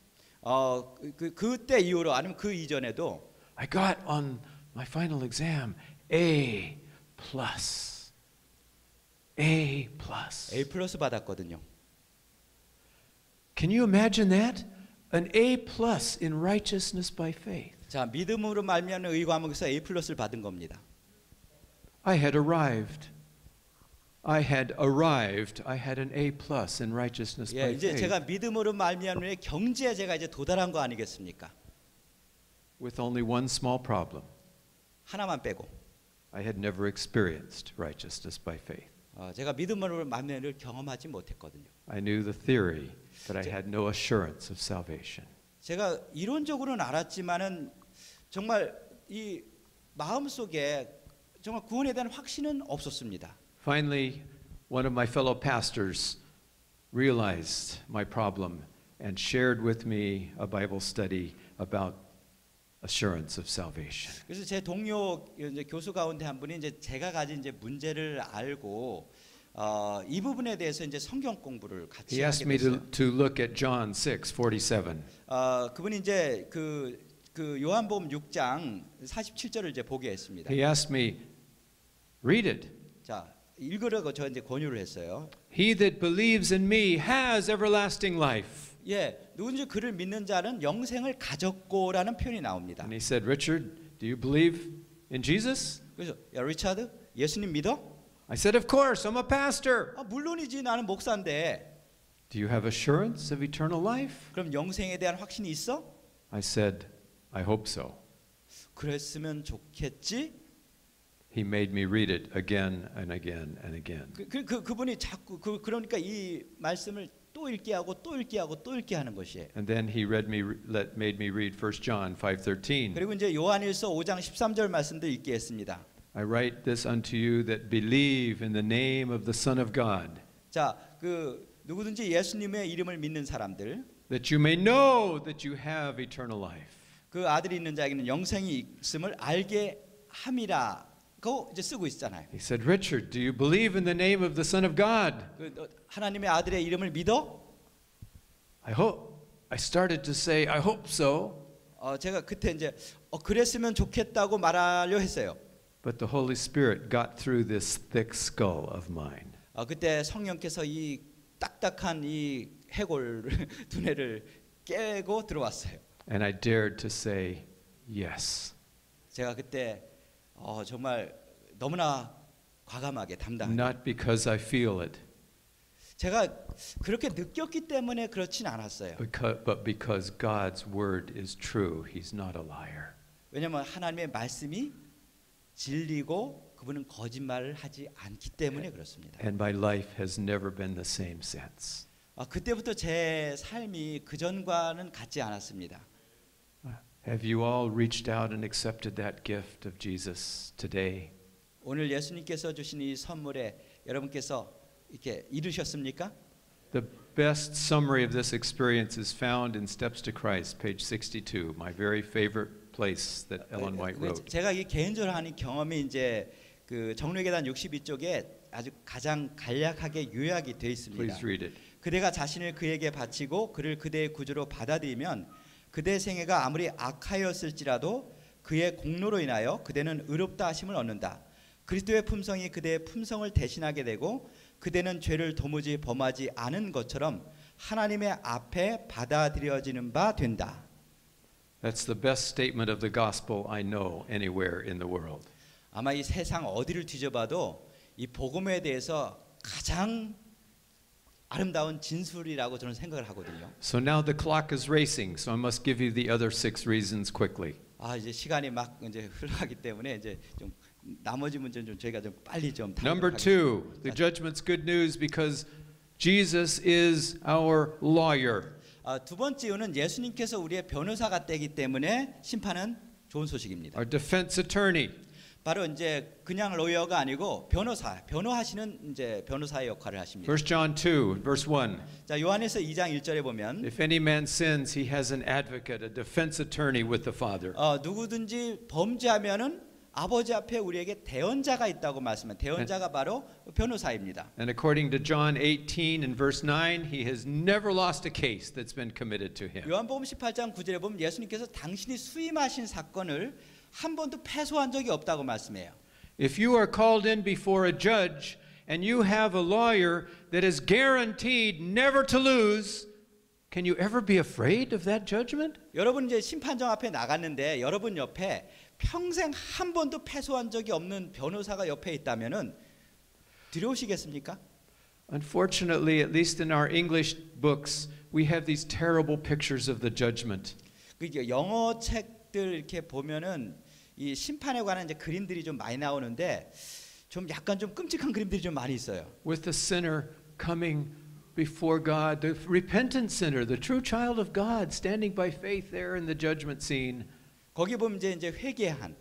그때 이후로 아니면 그 이전에도 I got on my final exam A plus. A plus. A 플러스 받았거든요. Can you imagine that? An A plus in righteousness by faith. 자, 믿음으로 말미암는 의 과목에서 A 플러스를 받은 겁니다. I had arrived. I had an A plus in righteousness by 이제 faith. 제가 믿음으로 말미암는 경지에 제가 이제 도달한 거 아니겠습니까? With only one small problem. 하나만 빼고. I had never experienced righteousness by faith. 제가 믿음으로 말미암는 경험하지 못했거든요. I knew the theory, but I had no assurance of salvation. 제가 이론적으로는 알았지만은 정말 이 마음속에 정말 구원에 대한 확신은 없었습니다. Finally, one of my fellow pastors realized my problem and shared with me a Bible study about assurance of salvation. 그래서 제 동료 이제 교수 가운데 한 분이 이제 제가 가진 이제 문제를 알고 이 부분에 대해서 이제 성경 공부를 같이 He asked 하게 me 됐어요. to look at John 6:47. 그분이 이제 그 요한복음 6장 47절을 이제 보게 했습니다. He asked me, read it. 자, 읽으라고 저 이제 권유를 했어요. He that believes in me has everlasting life. 누군지 그를 믿는 자는 영생을 가졌고라는 표현이 나옵니다. And he said, Richard, do you believe in Jesus? 그래서 야 리차드, 예수님 믿어? I said, of course, I'm a pastor. 물론이지, 나는 목사인데. Do you have assurance of eternal life? 그럼 영생에 대한 확신이 있어? I said, I hope so. 그랬으면 좋겠지. He made me read it again and again and again. 그분이 자꾸 그러니까 이 말씀을 또 읽게 하고 또 읽게 하고 또 읽게 하는 것이에요. And then he made me read 1 John 5:13. 그리고 이제 요한일서 5장 13절 말씀도 읽게 했습니다. I write this unto you that believe in the name of the Son of God, 자, 누구든지 예수님의 이름을 믿는 사람들, that you may know that you have eternal life. 그 아들이 있는 자에게는 영생이 있음을 알게 함이라고 이제 쓰고 있잖아요. He said, Richard, do you believe in the name of the Son of God? 하나님의 아들의 이름을 믿어? I started to say, I hope so. 제가 그때 이제 그랬으면 좋겠다고 말하려 했어요. But the Holy Spirit got through this thick skull of mine. 그때 성령께서 이 딱딱한 이 해골 두뇌를 깨고 들어왔어요. And I dared to say yes. 제가 그때 정말 너무나 과감하게 담당하게. Not because I feel it, 제가 그렇게 느꼈기 때문에 그렇진 않았어요. but because God's word is true. He's not a liar. 왜냐하면 하나님의 말씀이 진리고 그분은 거짓말을 하지 않기 때문에 그렇습니다. And my life has never been the same since. 그때부터 제 삶이 그 전과는 같지 않았습니다. Have you all reached out and accepted that gift of Jesus today? 오늘 예수님께서 주신 이 선물에 여러분께서 이렇게 이루셨습니까? The best summary of this experience is found in Steps to Christ, page 62, my very favorite place that Ellen White wrote. 제가 이 개인적으로 하는 경험이 이제 그 정례계단 62쪽에 아주 가장 간략하게 요약이 되어 있습니다. Please read it. 그대가 자신을 그에게 바치고 그를 그대의 구주로 받아들이면 그대 생애가 아무리 악하였을지라도 그의 공로로 인하여 그대는 의롭다 하심을 얻는다. 그리스도의 품성이 그대의 품성을 대신하게 되고 그대는 죄를 도무지 범하지 않은 것처럼 하나님의 앞에 받아들여지는 바 된다. That's the best statement of the gospel I know anywhere in the world. 아마 이 세상 어디를 뒤져봐도 이 복음에 대해서 가장 아름다운 진술이라고 저는 생각을 하거든요. So now the clock is racing, so I must give you the other 6 reasons quickly. 이제 시간이 막 이제 흘러가기 때문에 이제 좀 나머지 문제는 좀 저희가 좀 빨리 좀 Number 다루도록 2, the judgment's good news because Jesus is our lawyer. 두 번째 이유는 예수님께서 우리의 변호사가 되기 때문에 심판은 좋은 소식입니다. Our defense attorney. 바로 이제 그냥 로이어가 아니고 변호하시는 이제 변호사의 역할을 하십니다. 1 John 2, verse 1. 자, 요한에서 2장 1절에 보면 If any man sins, he has an advocate, a defense attorney with the Father. 누구든지 범죄하면은 아버지 앞에 우리에게 대언자가 있다고 말씀합니다. 대언자가 바로 변호사입니다. And according to John 18 and verse 9, he has never lost a case that's been committed to him. 요한복음 18장 9절에 보면 예수님께서 당신이 수임하신 사건을 한 번도 패소한 적이 없다고 말씀해요. If you are called in before a judge and you have a lawyer that is guaranteed never to lose, can you ever be afraid of that judgment? 여러분 이제 심판정 앞에 나갔는데 여러분 옆에 평생 한 번도 패소한 적이 없는 변호사가 옆에 있다면은 두려우시겠습니까? Unfortunately, at least in our English books, we have these terrible pictures of the judgment. 그 영어 책들 이렇게 보면은 이 심판에 관한 이제 그림들이 좀 많이 나오는데 좀 약간 좀 끔찍한 그림들이 좀 많이 있어요. With the sinner coming before God, the repentant sinner, the true child of God, standing by faith there in the judgment scene. 거기 보면 이제 회개한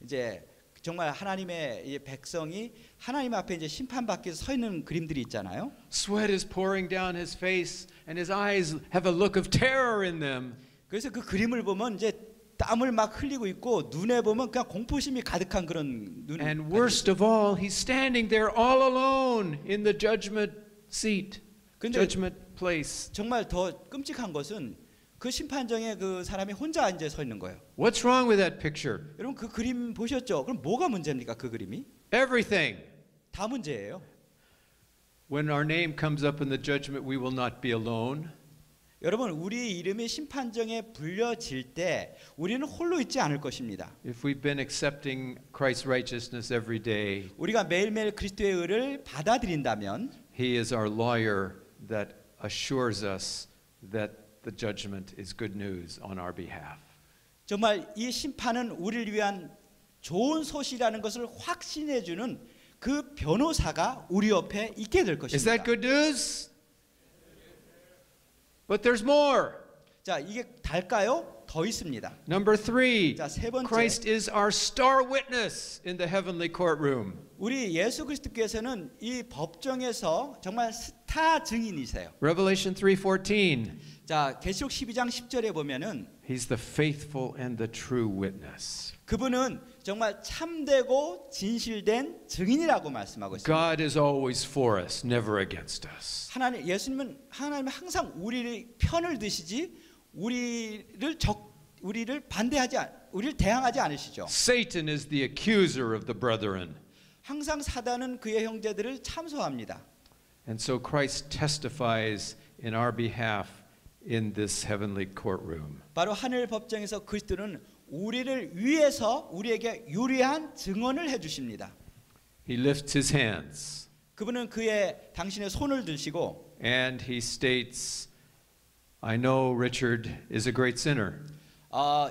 이제 정말 하나님의 이 백성이 하나님 앞에 이제 심판받기 위해서 서 있는 그림들이 있잖아요. Sweat is pouring down his face, and his eyes have a look of terror in them. 그래서 그 그림을 보면 이제 땀을 막 흘리고 있고 눈에 보면 그냥 공포심이 가득한 그런 눈. And worst of all, he's standing there all alone in the judgment seat, judgment place. 정말 더 끔찍한 것은 그 심판정에 그 사람이 혼자 앉아 서 있는 거예요. What's wrong with that picture? 여러분 그 그림 보셨죠? 그럼 뭐가 문제입니까? 그 그림이? Everything. 다 문제예요. When our name comes up in the judgment, we will not be alone. 여러분 우리 이름이 심판정에 불려질 때 우리는 홀로 있지 않을 것입니다. If we've been accepting Christ's righteousness every day, 우리가 매일매일 그리스도의 의를 받아들인다면 He is our lawyer that assures us that the judgment is good news on our behalf. 정말 이 심판은 우리를 위한 좋은 소식이라는 것을 확신해 주는 그 변호사가 우리 옆에 있게 될 Is that 것입니다. good news? But there's more. 자, 이게 달까요? 더 있습니다. Number 3, 자, 세 번째. Christ is our star witness in the heavenly courtroom. 우리 예수 그리스도께서는 이 법정에서 정말 스타 증인이세요. Revelation 3:14, 자, 계시록 12장 10절에 보면은 He's the faithful and the true witness. 그분은 정말 참되고 진실된 증인이라고 말씀하고 있습니다. God is always for us, never against us. 예수님은 항상 우리를 편을 드시지 우리를 우리를 대항하지 않으시죠. Satan is the accuser of the brethren. 항상 사단은 그의 형제들을 참소합니다. And so Christ testifies in our behalf in this heavenly courtroom. 바로 하늘 법정에서 그리스도는 우리를 위해서 우리에게 유리한 증언을 해 주십니다. He lifts his hands 그분은 당신의 손을 들시고 and he states, I know Richard is a great sinner,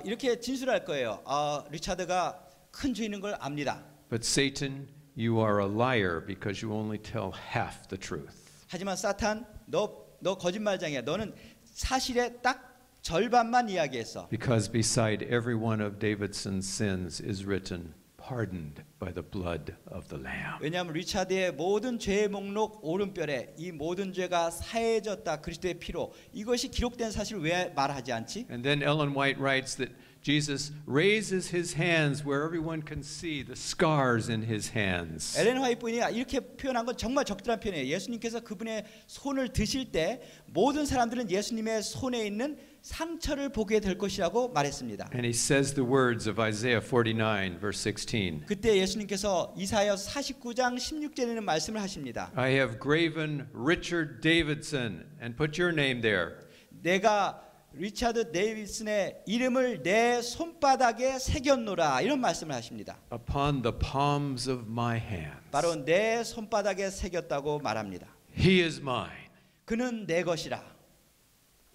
이렇게 진술할 거예요. 리차드가 큰 죄인인 걸 압니다. but Satan, you are a liar because you only tell half the truth. 하지만 사탄, 너 거짓말장이야. 너는 사실의 딱 절반만 이야기했어. Because beside every one of Davidson's sins is written, pardoned by the blood of the Lamb. 왜냐하면 리차드의 모든 죄의 목록 오른편에 이 모든 죄가 사해졌다 그리스도의 피로 이것이 기록된 사실을 왜 말하지 않지? And then Ellen White writes that Jesus raises his hands where everyone can see the scars in his hands. 엘렌 화이트 부인이 이렇게 표현한 건 정말 적절한 표현이에요. 예수님께서 그분의 손을 드실 때 모든 사람들은 예수님의 손에 있는 상처를 보게 될 것이라고 말했습니다. And he says the words of Isaiah 49 verse 16. 그때 예수님께서 이사야 49장 16절에는 말씀을 하십니다. I have graven Richard Davidson and put your name there. 내가 리차드 데이비슨의 이름을 내 손바닥에 새겼노라 이런 말씀을 하십니다. Upon the palms of my hands. 바로 내 손바닥에 새겼다고 말합니다. He is mine. 그는 내 것이라.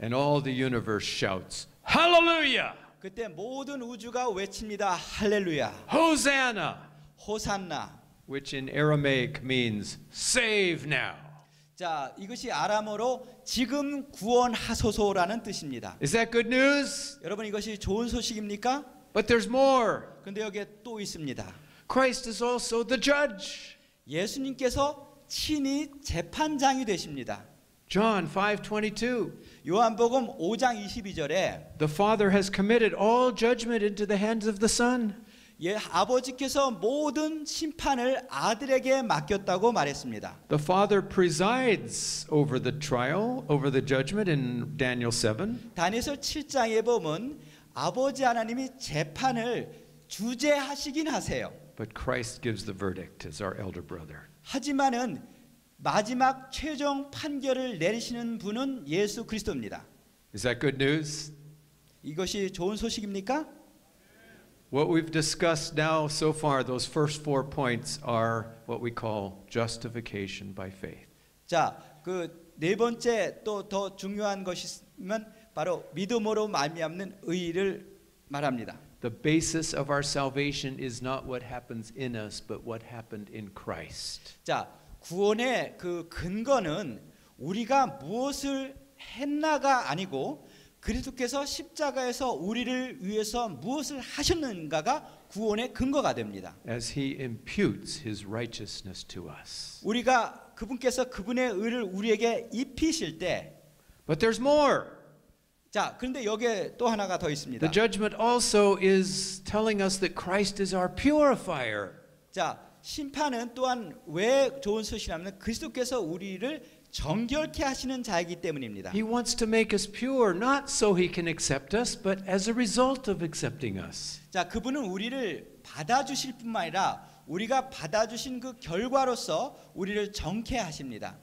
And all the universe shouts, Hallelujah! 그때 모든 우주가 외칩니다. 할렐루야. Hosanna! 호산나. Which in Aramaic means save now. 자, 이것이 아람어로 지금 구원하소서라는 뜻입니다. Is that good news? 여러분 이것이 좋은 소식입니까? But there's more. 근데 여기에 또 있습니다. Christ is also the judge. 예수님께서 친히 재판장이 되십니다. John 5:22. 요한복음 5장 22절에 The Father has committed all judgment into the hands of the Son. 아버지께서 모든 심판을 아들에게 맡겼다고 말했습니다. The Father presides over the trial, over the judgment in Daniel 7. 다니엘 7장에 보면 아버지 하나님이 재판을 주재하시긴 하세요. But Christ gives the verdict as our elder brother. 하지만은 마지막 최종 판결을 내리시는 분은 예수 그리스도입니다. Is that good news? 이것이 좋은 소식입니까? What we've discussed now so far, those first 4 points are what we call justification by faith. 자, 그 네 번째 또 더 중요한 것이면 바로 믿음으로 말미암는 의를 말합니다. The basis of our salvation is not what happens in us, but what happened in Christ. 자, 구원의 그 근거는 우리가 무엇을 했나가 아니고 그리스도께서 십자가에서 우리를 위해서 무엇을 하셨는가가 구원의 근거가 됩니다. As he imputes his righteousness to us. 우리가 그분께서 그분의 의를 우리에게 입히실 때 But there's more. 자, 그런데 여기에 또 하나가 더 있습니다. The judgment also is telling us that Christ is our purifier. 자, 심판은 또한 왜 좋은 소식이냐면 그리스도께서 우리를 정결케 하시는 자이기 때문입니다. He wants to make us pure, not so he can accept us, but as a result of accepting us. 자, 그분은 우리를 받아주실 뿐만 아니라 우리가 받아주신 그 결과로서 우리를 정케 하십니다.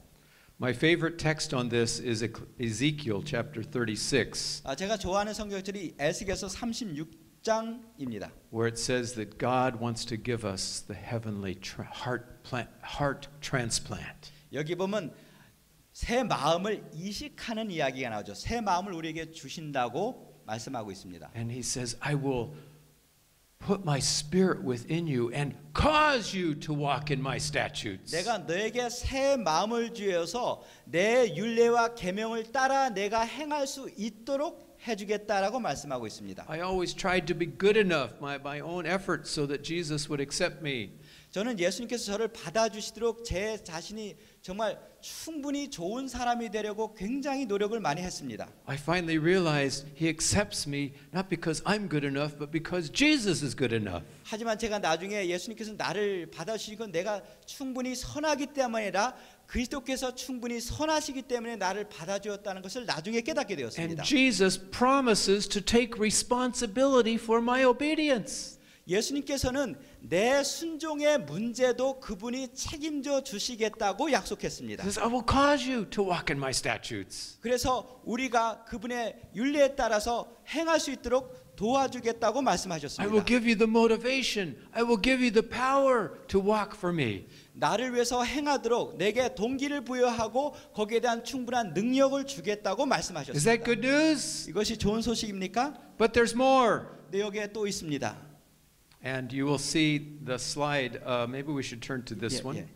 My favorite text on this is Ezekiel chapter 36, 제가 좋아하는 성경절이 에스겔서 36장입니다. where it says that God wants to give us the heavenly heart transplant. 여기 보면 새 마음을 이식하는 이야기가 나오죠. 새 마음을 우리에게 주신다고 말씀하고 있습니다. And he says, I will put my spirit within you and cause you to walk in my statutes. 내가 너에게 새 마음을 주어서 내 율례와 계명을 따라 내가 행할 수 있도록 해주겠다라고 말씀하고 있습니다. I always tried to be good enough by my own efforts so that Jesus would accept me. 저는 예수님께서 저를 받아주시도록 제 자신이 정말 충분히 좋은 사람이 되려고 굉장히 노력을 많이 했습니다. I finally realized he accepts me not because I'm good enough, but because Jesus is good enough. 하지만 제가 나중에 예수님께서 나를 받아주신 건 내가 충분히 선하기 때문이 아니라 그리스도께서 충분히 선하시기 때문에 나를 받아주었다는 것을 나중에 깨닫게 되었습니다. And Jesus promises to take responsibility for my obedience. 예수님께서는 내 순종의 문제도 그분이 책임져 주시겠다고 약속했습니다. He says, I will cause you to walk in my statutes. 그래서 우리가 그분의 율례에 따라서 행할 수 있도록 도와주겠다고 I will 말씀하셨습니다. give you the motivation. I will give you the power to walk for me. 나를 위해서 행하도록 내게 동기를 부여하고 거기에 대한 충분한 능력을 주겠다고 Is that 말씀하셨습니다. good news? 이것이 좋은 소식입니까? But there's more. 네, 여기에 또 있습니다. And you will see the slide. Maybe we should turn to this Yeah, one. yeah.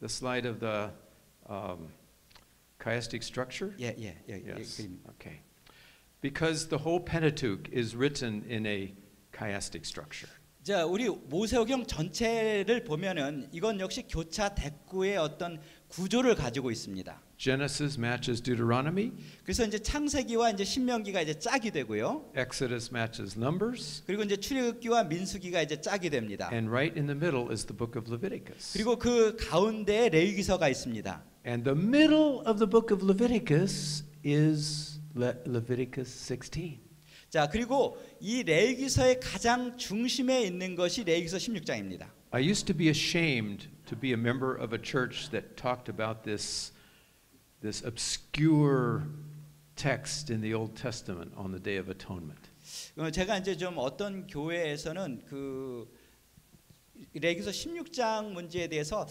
The slide of the chiastic structure. 예. Yes. Okay. Because the whole Pentateuch is written in a chiastic structure. 자, 우리 모세오경 전체를 보면은 이건 역시 교차 대꾸의 어떤 구조를 가지고 있습니다. Genesis matches Deuteronomy. 그래서 이제 창세기와 이제 신명기가 이제 짝이 되고요. Exodus matches Numbers. 그리고 이제 출애굽기와 민수기가 이제 짝이 됩니다. And right in the middle is the book of Leviticus. 그리고 그 가운데에 레위기서가 있습니다. And the middle of the book of Leviticus is Leviticus 16. 자, 그리고 이 레위기서의 가장 중심에 있는 것이 레위기서 16장입니다. I used to be ashamed to be a member of a church that talked about this obscure text in the Old Testament on the Day of Atonement. 제가 이제 좀 어떤 교회에서는 그 레위기서 16장 문제에 대해서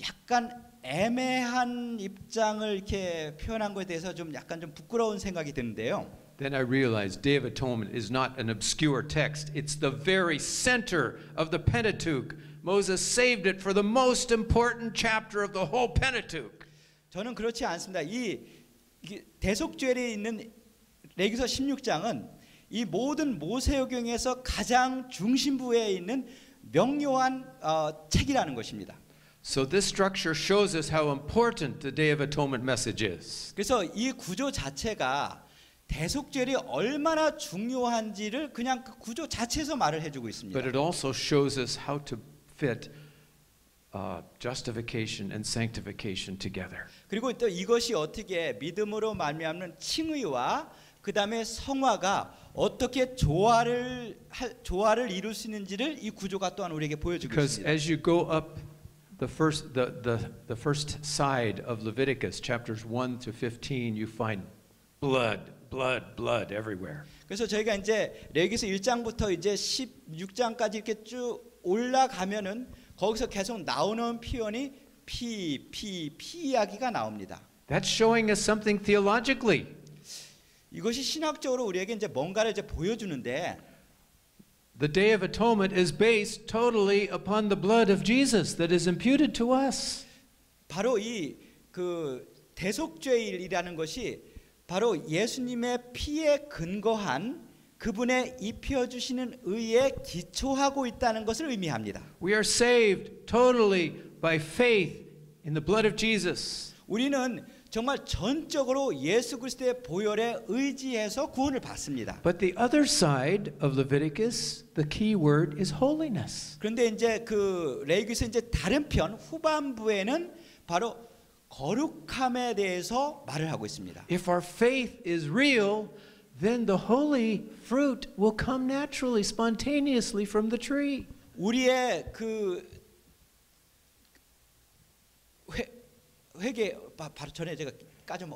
약간 애매한 입장을 이렇게 표현한 것에 대해서 좀 약간 좀 부끄러운 생각이 드는데요. Then I realized Day of Atonement is not an obscure text. It's the very center of the Pentateuch. Moses saved it for the most important chapter of the whole Pentateuch. 저는 그렇지 않습니다. 이 대속죄에 있는 레위기서 16장은 이 모든 모세오경에서 가장 중심부에 있는 명료한 책이라는 것입니다. So this structure shows us how important the Day of Atonement message is. 그래서 이 구조 자체가 대속죄이 얼마나 중요한지를 그냥 그 구조 자체에서 말을 해주고 있습니다. But it also shows us how to fit justification and sanctification together. 그리고 또 이것이 어떻게 믿음으로 말미암는 칭의와 그 다음에 성화가 어떻게 조화를 이룰 수 있는지를 이 구조가 또한 우리에게 보여주고 Because 있습니다. as you go up the first side of Leviticus, chapters 1 to 15, you find blood everywhere. 그래서 저희가 이제 레위기서 1장부터 이제 16장까지 이렇게 쭉 올라가면은 거기서 계속 나오는 표현이 피 이야기가 나옵니다. That's showing us something theologically. 이것이 신학적으로 우리에게 이제 뭔가를 이제 보여주는데 The Day of Atonement is based totally upon the blood of Jesus that is imputed to us. 바로 이 그 대속죄일이라는 것이 바로 예수님의 피에 근거한 그분의 입혀주시는 의에 기초하고 있다는 것을 의미합니다. We are saved totally by faith in the blood of Jesus. 우리는 정말 전적으로 예수 그리스도의 보혈에 의지해서 구원을 받습니다. But the other side of Leviticus, the key word is holiness. 그런데 이제 그 레위기서 이제 다른 편 후반부에는 바로 거룩함에 대해서 말을 하고 있습니다. If our faith is real, then the holy fruit will come naturally, spontaneously from the tree. 우리의 그 회개 바로 전에 제가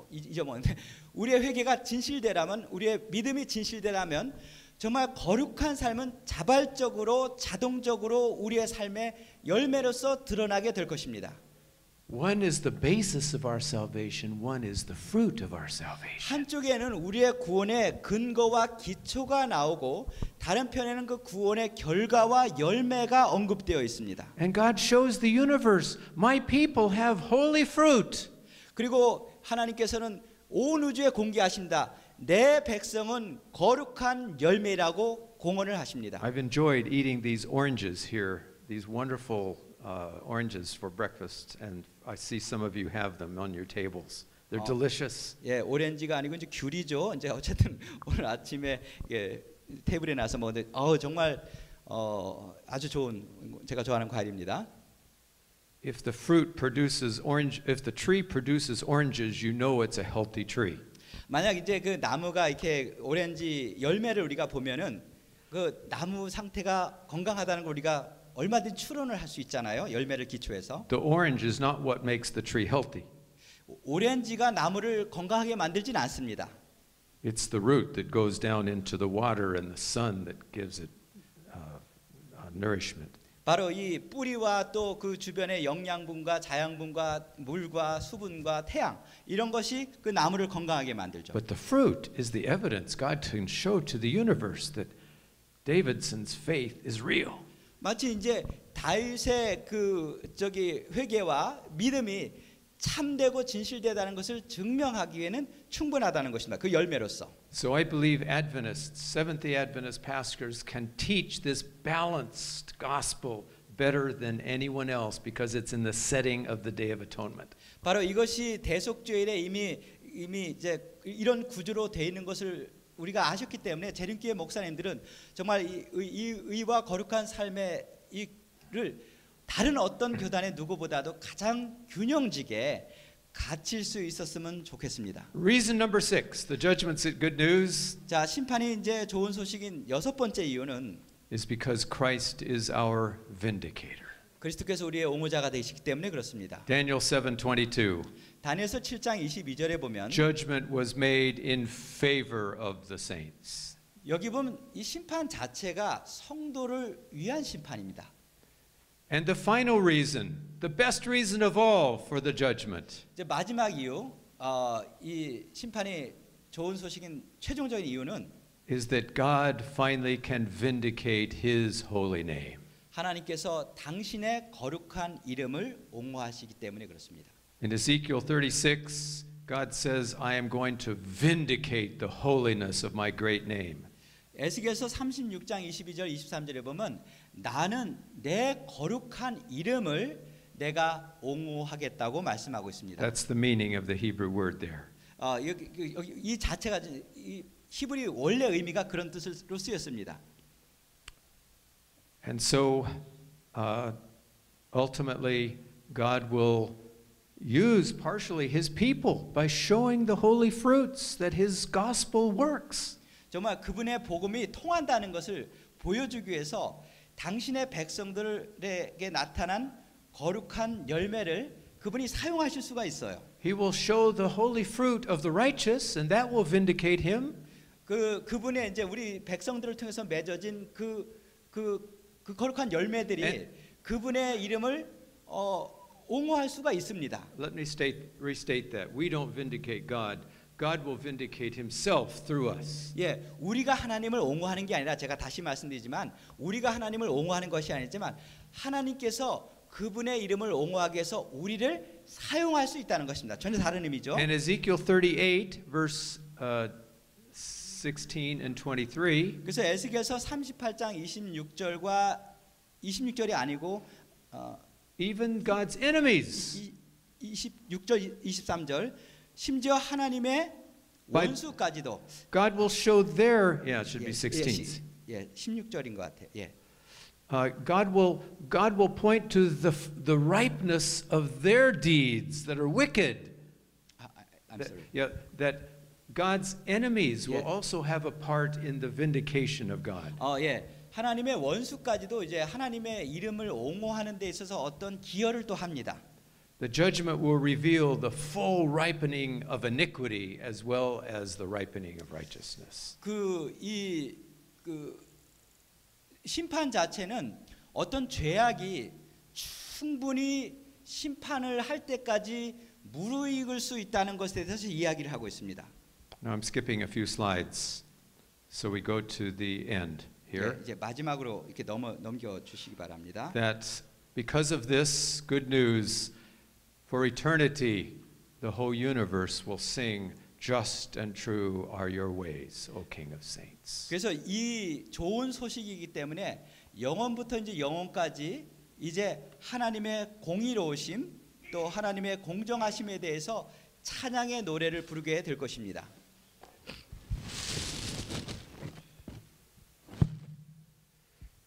잊어먹었는데 우리의 회개가 진실되라면 우리의 믿음이 진실되라면 정말 거룩한 삶은 자발적으로 자동적으로 우리의 삶의 열매로서 드러나게 될 것입니다. One is the basis of our salvation, one is the fruit of our salvation. 한쪽에는 우리의 구원의 근거와 기초가 나오고 다른 편에는 그 구원의 결과와 열매가 언급되어 있습니다. And God shows the universe, my people have holy fruit. 그리고 하나님께서는 온 우주에 공개하십니다. 내 백성은 거룩한 열매라고 공언을 하십니다. I've enjoyed eating these oranges here, these wonderful oranges for breakfast, and I see some of you have them on your tables. They're delicious. 예, 오렌지가 아니고 이제 귤이죠. 이제 어쨌든 오늘 아침에 예, 테이블에 나서 먹는데 정말 아주 좋은 제가 좋아하는 과일입니다. If the tree produces oranges, you know it's a healthy tree. 만약 이제 그 나무가 이렇게 오렌지 열매를 우리가 보면은 그 나무 상태가 건강하다는 걸 우리가 얼마든지 추론을 할 수 있잖아요. 열매를 기초해서. The orange is not what makes the tree healthy. 오렌지가 나무를 건강하게 만들진 않습니다. It's the root that goes down into the water and the sun that gives it nourishment. 바로 이 뿌리와 또 그 주변의 영양분과 자양분과 물과 수분과 태양 이런 것이 그 나무를 건강하게 만들죠. But the fruit is the evidence God can show to the universe that Davidson's faith is real. 마치 이제 다윗의 그 회개와 믿음이 참되고 진실되다는 것을 증명하기 위해는 충분하다는 것입니다. 그 열매로서. So I believe Adventists, Seventh-day Adventist pastors can teach this balanced gospel better than anyone else because it's in the setting of the Day of Atonement. 바로 이것이 대속죄일에 이미 이제 이런 구조로 되어 있는 것을 우리가 아셨기 때문에 재림교회 목사님들은 정말 이 의와 거룩한 삶의 이를 다른 어떤 교단의 누구보다도 가장 균형지게 갖출 수 있었으면 좋겠습니다. Reason number 6, the judgment's good news 자, 심판이 이제 좋은 소식인 여섯 번째 이유는 is because Christ is our vindicator. 그리스도께서 우리의 옹호자가 되시기 때문에 그렇습니다. Daniel 7:22. 다니엘서 7장 22절에 보면 Judgment was made in favor of the saints. 여기 보면 이 심판 자체가 성도를 위한 심판입니다. And the final reason, the best reason of all for the judgment 이제 마지막 이유, 이 심판이 좋은 소식인 최종적인 이유는 is that God finally can vindicate his holy name. 하나님께서 당신의 거룩한 이름을 옹호하시기 때문에 그렇습니다. In Ezekiel 36, God says, I am going to vindicate the holiness of my great name. 에스겔서 36장 22절 23절에 보면 나는 내 거룩한 이름을 내가 옹호하겠다고 말씀하고 있습니다. That's the meaning of the Hebrew word there. 이 자체가 이 히브리 원래 의미가 그런 뜻으로 쓰였습니다. And so ultimately God will use partially his people by showing the holy fruits that his gospel works. 정말 그분의 복음이 통한다는 것을 보여주기 위해서 당신의 백성들에게 나타난 거룩한 열매를 그분이 사용하실 수가 있어요. He will show the holy fruit of the righteous and that will vindicate him. 그분의 이제 우리 백성들을 통해서 맺어진 그 거룩한 열매들이 그분의 이름을 옹호할 수가 있습니다. Let me restate that. We don't vindicate God. God will vindicate himself through us. 예, 우리가 하나님을 옹호하는 게 아니라 제가 다시 말씀드리지만 우리가 하나님을 옹호하는 것이 아니지만 하나님께서 그분의 이름을 옹호하기 위해서 우리를 사용할 수 있다는 것입니다. 전혀 다른 의미죠. And Ezekiel 38 verse 16 and 23. 그래서 에스겔서 38장 26절과 26절이 아니고 Even God's enemies. 26절 23절 심지어 하나님의 원수까지도 God will show their it should be 16. 예, 16절인 것 같아요. 예. God will point to the ripeness of their deeds that are wicked. I'm sorry. That God's enemies will also have a part in the vindication of God. 예. 하나님의 원수까지도 이제 하나님의 이름을 옹호하는 데 있어서 어떤 기여를 또 합니다. The judgment will reveal the full ripening of iniquity as well as the ripening of righteousness. 그 심판 자체는 어떤 죄악이 충분히 심판을 할 때까지 무르익을 수 있다는 것에 대해서 이야기를 하고 있습니다. Now I'm skipping a few slides, so we go to the end here. 네, 이제 마지막으로 이렇게 넘겨 주시기 바랍니다. That because of this good news, for eternity, the whole universe will sing, "Just and true are your ways, O King of Saints." 그래서 이 좋은 소식이기 때문에 영원부터 이제 영원까지 이제 하나님의 공의로우심 또 하나님의 공정하심에 대해서 찬양의 노래를 부르게 될 것입니다.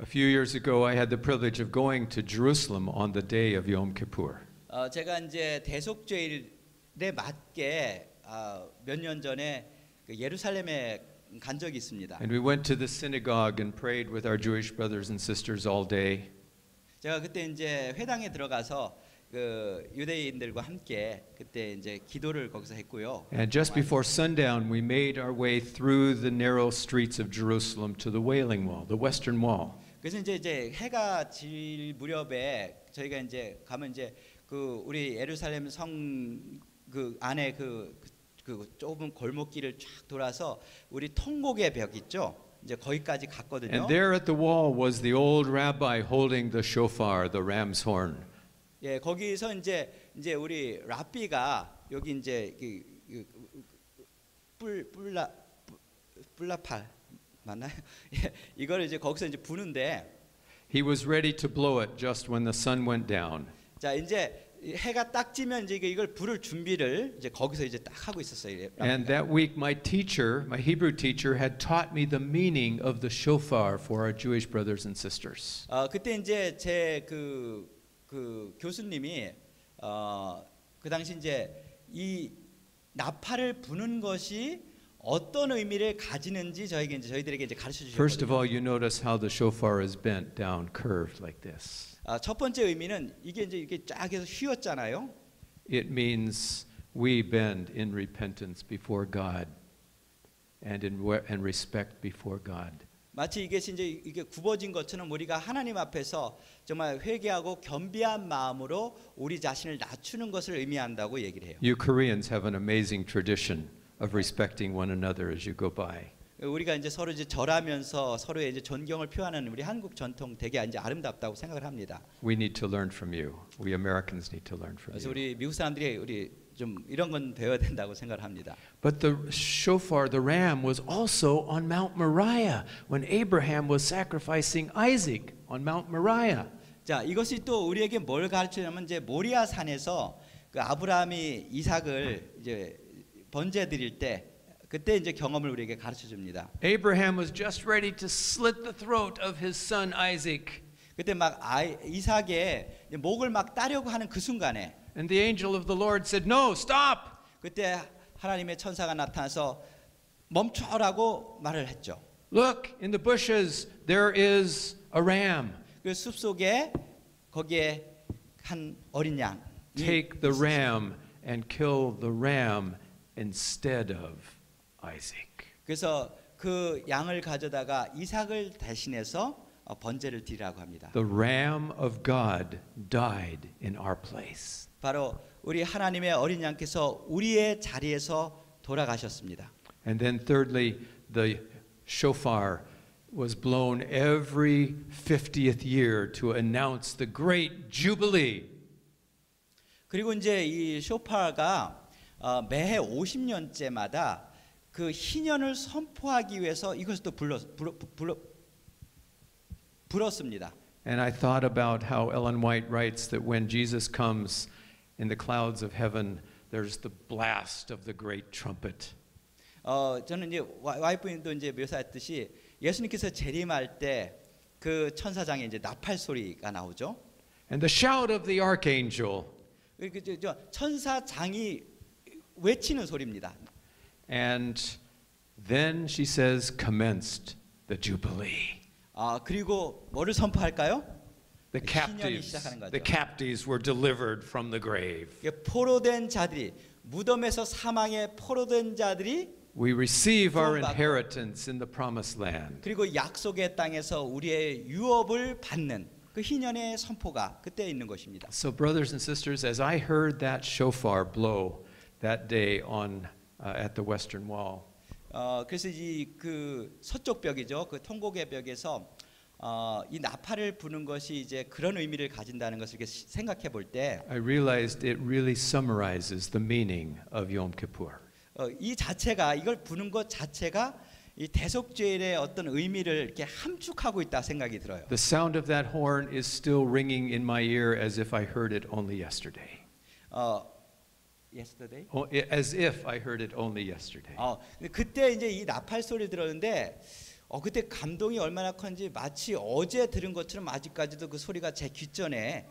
A few years ago, I had the privilege of going to Jerusalem on the day of Yom Kippur. 제가 이제 대속죄일에 맞게 몇 년 전에 그 예루살렘에 간 적이 있습니다. And we went to the synagogue and prayed with our Jewish brothers and sisters all day. 제가 그때 이제 회당에 들어가서 그 유대인들과 함께 그때 이제 기도를 거기서 했고요. And just before sundown, we made our way through the narrow streets of Jerusalem to the Wailing Wall, the Western Wall. 그래서 이제 해가 질 무렵에 저희가 이제 가면 이제 그 우리 예루살렘 성 그 안에 그 좁은 골목길을 쫙 돌아서 우리 통곡의 벽 있죠. 이제 거기까지 갔거든요. And there at the wall was the old rabbi holding the shofar, the ram's horn. 예, 거기서 이제 우리 랍비가 여기 이제 뿔라팔 맞나요? 예, 이걸 이제 거기서 이제 부는데 He was ready to blow it just when the sun went down. 자, 이제 해가 딱 지면 이제 이걸 불을 준비를 이제 거기서 이제 딱 하고 있었어요. And that week my teacher, my Hebrew teacher had taught me the meaning of the shofar for our Jewish brothers and sisters. 그때 이제 제 교수님이 그 당시 이제 이 나팔을 부는 것이 어떤 의미를 가지는지 저희들에게 이제 가르쳐 First of 주셨거든요. all, you notice how the shofar is bent down, curved like this. 첫 번째 의미는 이게 이제 이렇게 쫙 해서 휘었잖아요. It means we bend in repentance before God and in respect before God. 마치 이것이 이제 이게 굽어진 것처럼 우리가 하나님 앞에서 정말 회개하고 겸비한 마음으로 우리 자신을 낮추는 것을 의미한다고 얘기를 해요. You Koreans have an amazing tradition of respecting one another as you go by. 우리가 이제 서로 이제 절하면서 서로의 이제 존경을 표하는 우리 한국 전통 되게 이제 아름답다고 생각을 합니다. We need to learn from you. We Americans need to learn from 그래서 you. 우리 미국 사람들이 우리 좀 이런 건 배워야 된다고 생각을 합니다. But the shofar, the ram, was also on Mount Moriah when Abraham was sacrificing Isaac on Mount Moriah. 자, 이것이 또 우리에게 뭘 가르치냐면 이제 모리아 산에서 그 아브라함이 이삭을 이제 번제 드릴 때 그때 이제 경험을 우리에게 가르쳐 줍니다. Abraham was just ready to slit the throat of his son Isaac. 그때 막 이삭의 목을 막 따려고 하는 그 순간에 And the angel of the Lord said, "No, stop." 그때 하나님의 천사가 나타나서 멈춰라고 말을 했죠. Look, in the bushes there is a ram. 그 숲속에 거기에 한 어린 양. Take the ram and kill the ram instead of Isaac. 그래서 그 양을 가져다가 이삭을 대신해서 번제를 드리라고 합니다. The ram of God died in our place. 바로 우리 하나님의 어린 양께서 우리의 자리에서 돌아가셨습니다. And then thirdly, the shofar was blown every 50th year to announce the great jubilee. 그리고 이제 이 쇼파가 매해 50년째마다 그 희년을 선포하기 위해서 이것을 또 불었습니다. And I thought about how Ellen White writes that when Jesus comes in the clouds of heaven, there's the blast of the great trumpet. 저는 이제 와이프님도 이제 묘사했듯이 예수님께서 재림할 때 그 천사장에 이제 나팔 소리가 나오죠. And the shout of the archangel. 천사장이 외치는 소리입니다. And then she says, commenced the jubilee. 그리고 뭐를 선포할까요? The 희년이 시작하는 거죠. captives were delivered from the grave. 포로된 자들이 무덤에서 사망에 포로된 자들이 We receive our 구원받고, inheritance in the promised land. 그리고 약속의 땅에서 우리의 유업을 받는 그 희년의 선포가 그때 있는 것입니다. So brothers and sisters, as I heard that shofar blow that day on at the western wall, 그래서 그 서쪽 벽이죠. 그 통곡의 벽에서 이 나팔을 부는 것이 이제 그런 의미를 가진다는 것을 이렇게 생각해 볼 때, I realized it really summarizes the meaning of Yom Kippur. 이 자체가 이걸 부는 것 자체가 이 대속죄의 어떤 의미를 이렇게 함축하고 있다 생각이 들어요. The sound of that horn is still ringing in my ear as if I heard it only yesterday. Yesterday? As if I heard it only yesterday. 그때 이제 이 나팔 소리를 들었는데 그때 감동이 얼마나 큰지 마치 어제 들은 것처럼 아직까지도 그 소리가 제 귓전에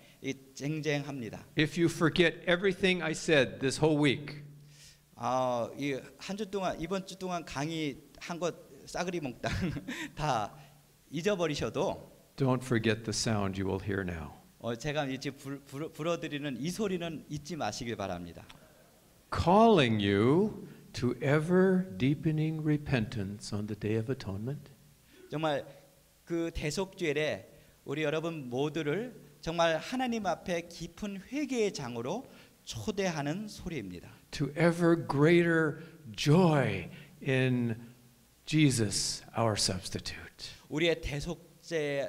쟁쟁합니다. If you forget everything I said this whole week, 이 한 주 동안 이번 주 동안 강의 한 것 싸그리 몽땅 다 잊어버리셔도 don't forget the sound you will hear now. 제가 이제 불어드리는 이 소리는 잊지 마시길 바랍니다. Calling you to ever deepening repentance on the Day of Atonement. 정말 그 대속죄에 우리 여러분 모두를 정말 하나님 앞에 깊은 회개의 장으로 초대하는 소리입니다. To ever greater joy in Jesus, our substitute. 우리의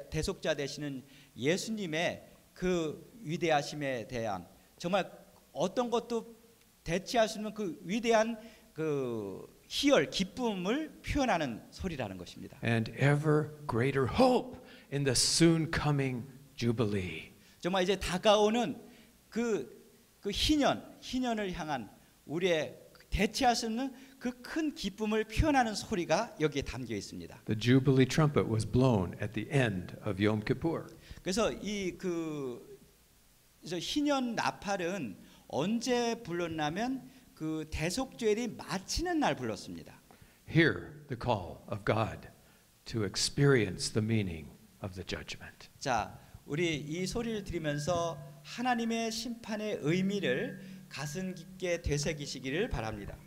대속자 되시는 예수님의 그 그 위대하심에 대한 정말 어떤 것도 대체할 수 없는 그 위대한 그 희열, 기쁨을 표현하는 소리라는 것입니다. And ever greater hope in the soon coming Jubilee. 정말 이제 다가오는 그 희년을 향한 우리의 대체할 수 없는 그 큰 기쁨을 표현하는 소리가 여기에 담겨 있습니다. The Jubilee trumpet was blown at the end of Yom Kippur. 그래서 희년 나팔은 언제 불렀냐면 그 대속죄일이 마치는 날 불렀습니다. Hear the call of God to experience the meaning of the judgment. 자, 우리 이 소리를 들으면서 하나님의 심판의 의미를 가슴 깊게 되새기시기를 바랍니다.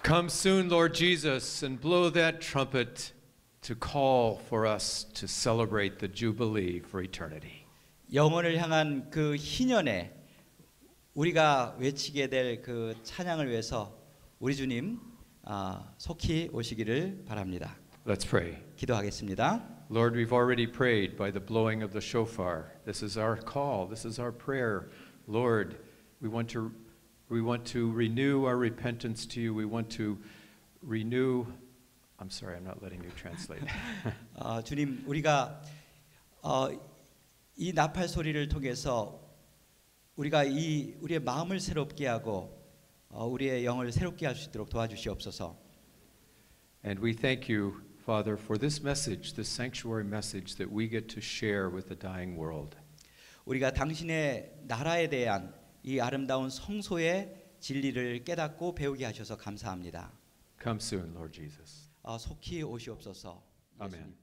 Come soon, Lord Jesus, and blow that trumpet to call for us to celebrate the Jubilee for eternity. 영혼을 향한 그 희년에 우리가 외치게 될 그 찬양을 위해서 우리 주님 속히 오시기를 바랍니다. Let's pray. 기도하겠습니다. Lord, we've already prayed by the blowing of the shofar. This is our call. This is our prayer. Lord, we want to renew our repentance to you. We want to renew. I'm sorry, I'm not letting you translate. 주님, 우리가 이 나팔 소리를 통해서 우리가 우리의 마음을 새롭게 하고 우리의 영을 새롭게 할 수 있도록 도와주시옵소서. And we thank you, Father, for this message, this sanctuary message that we get to share with the dying world. 우리가 당신의 나라에 대한 이 아름다운 성소의 진리를 깨닫고 배우게 하셔서 감사합니다. Come soon, Lord Jesus. 속히 오시옵소서. 아멘. 예수님.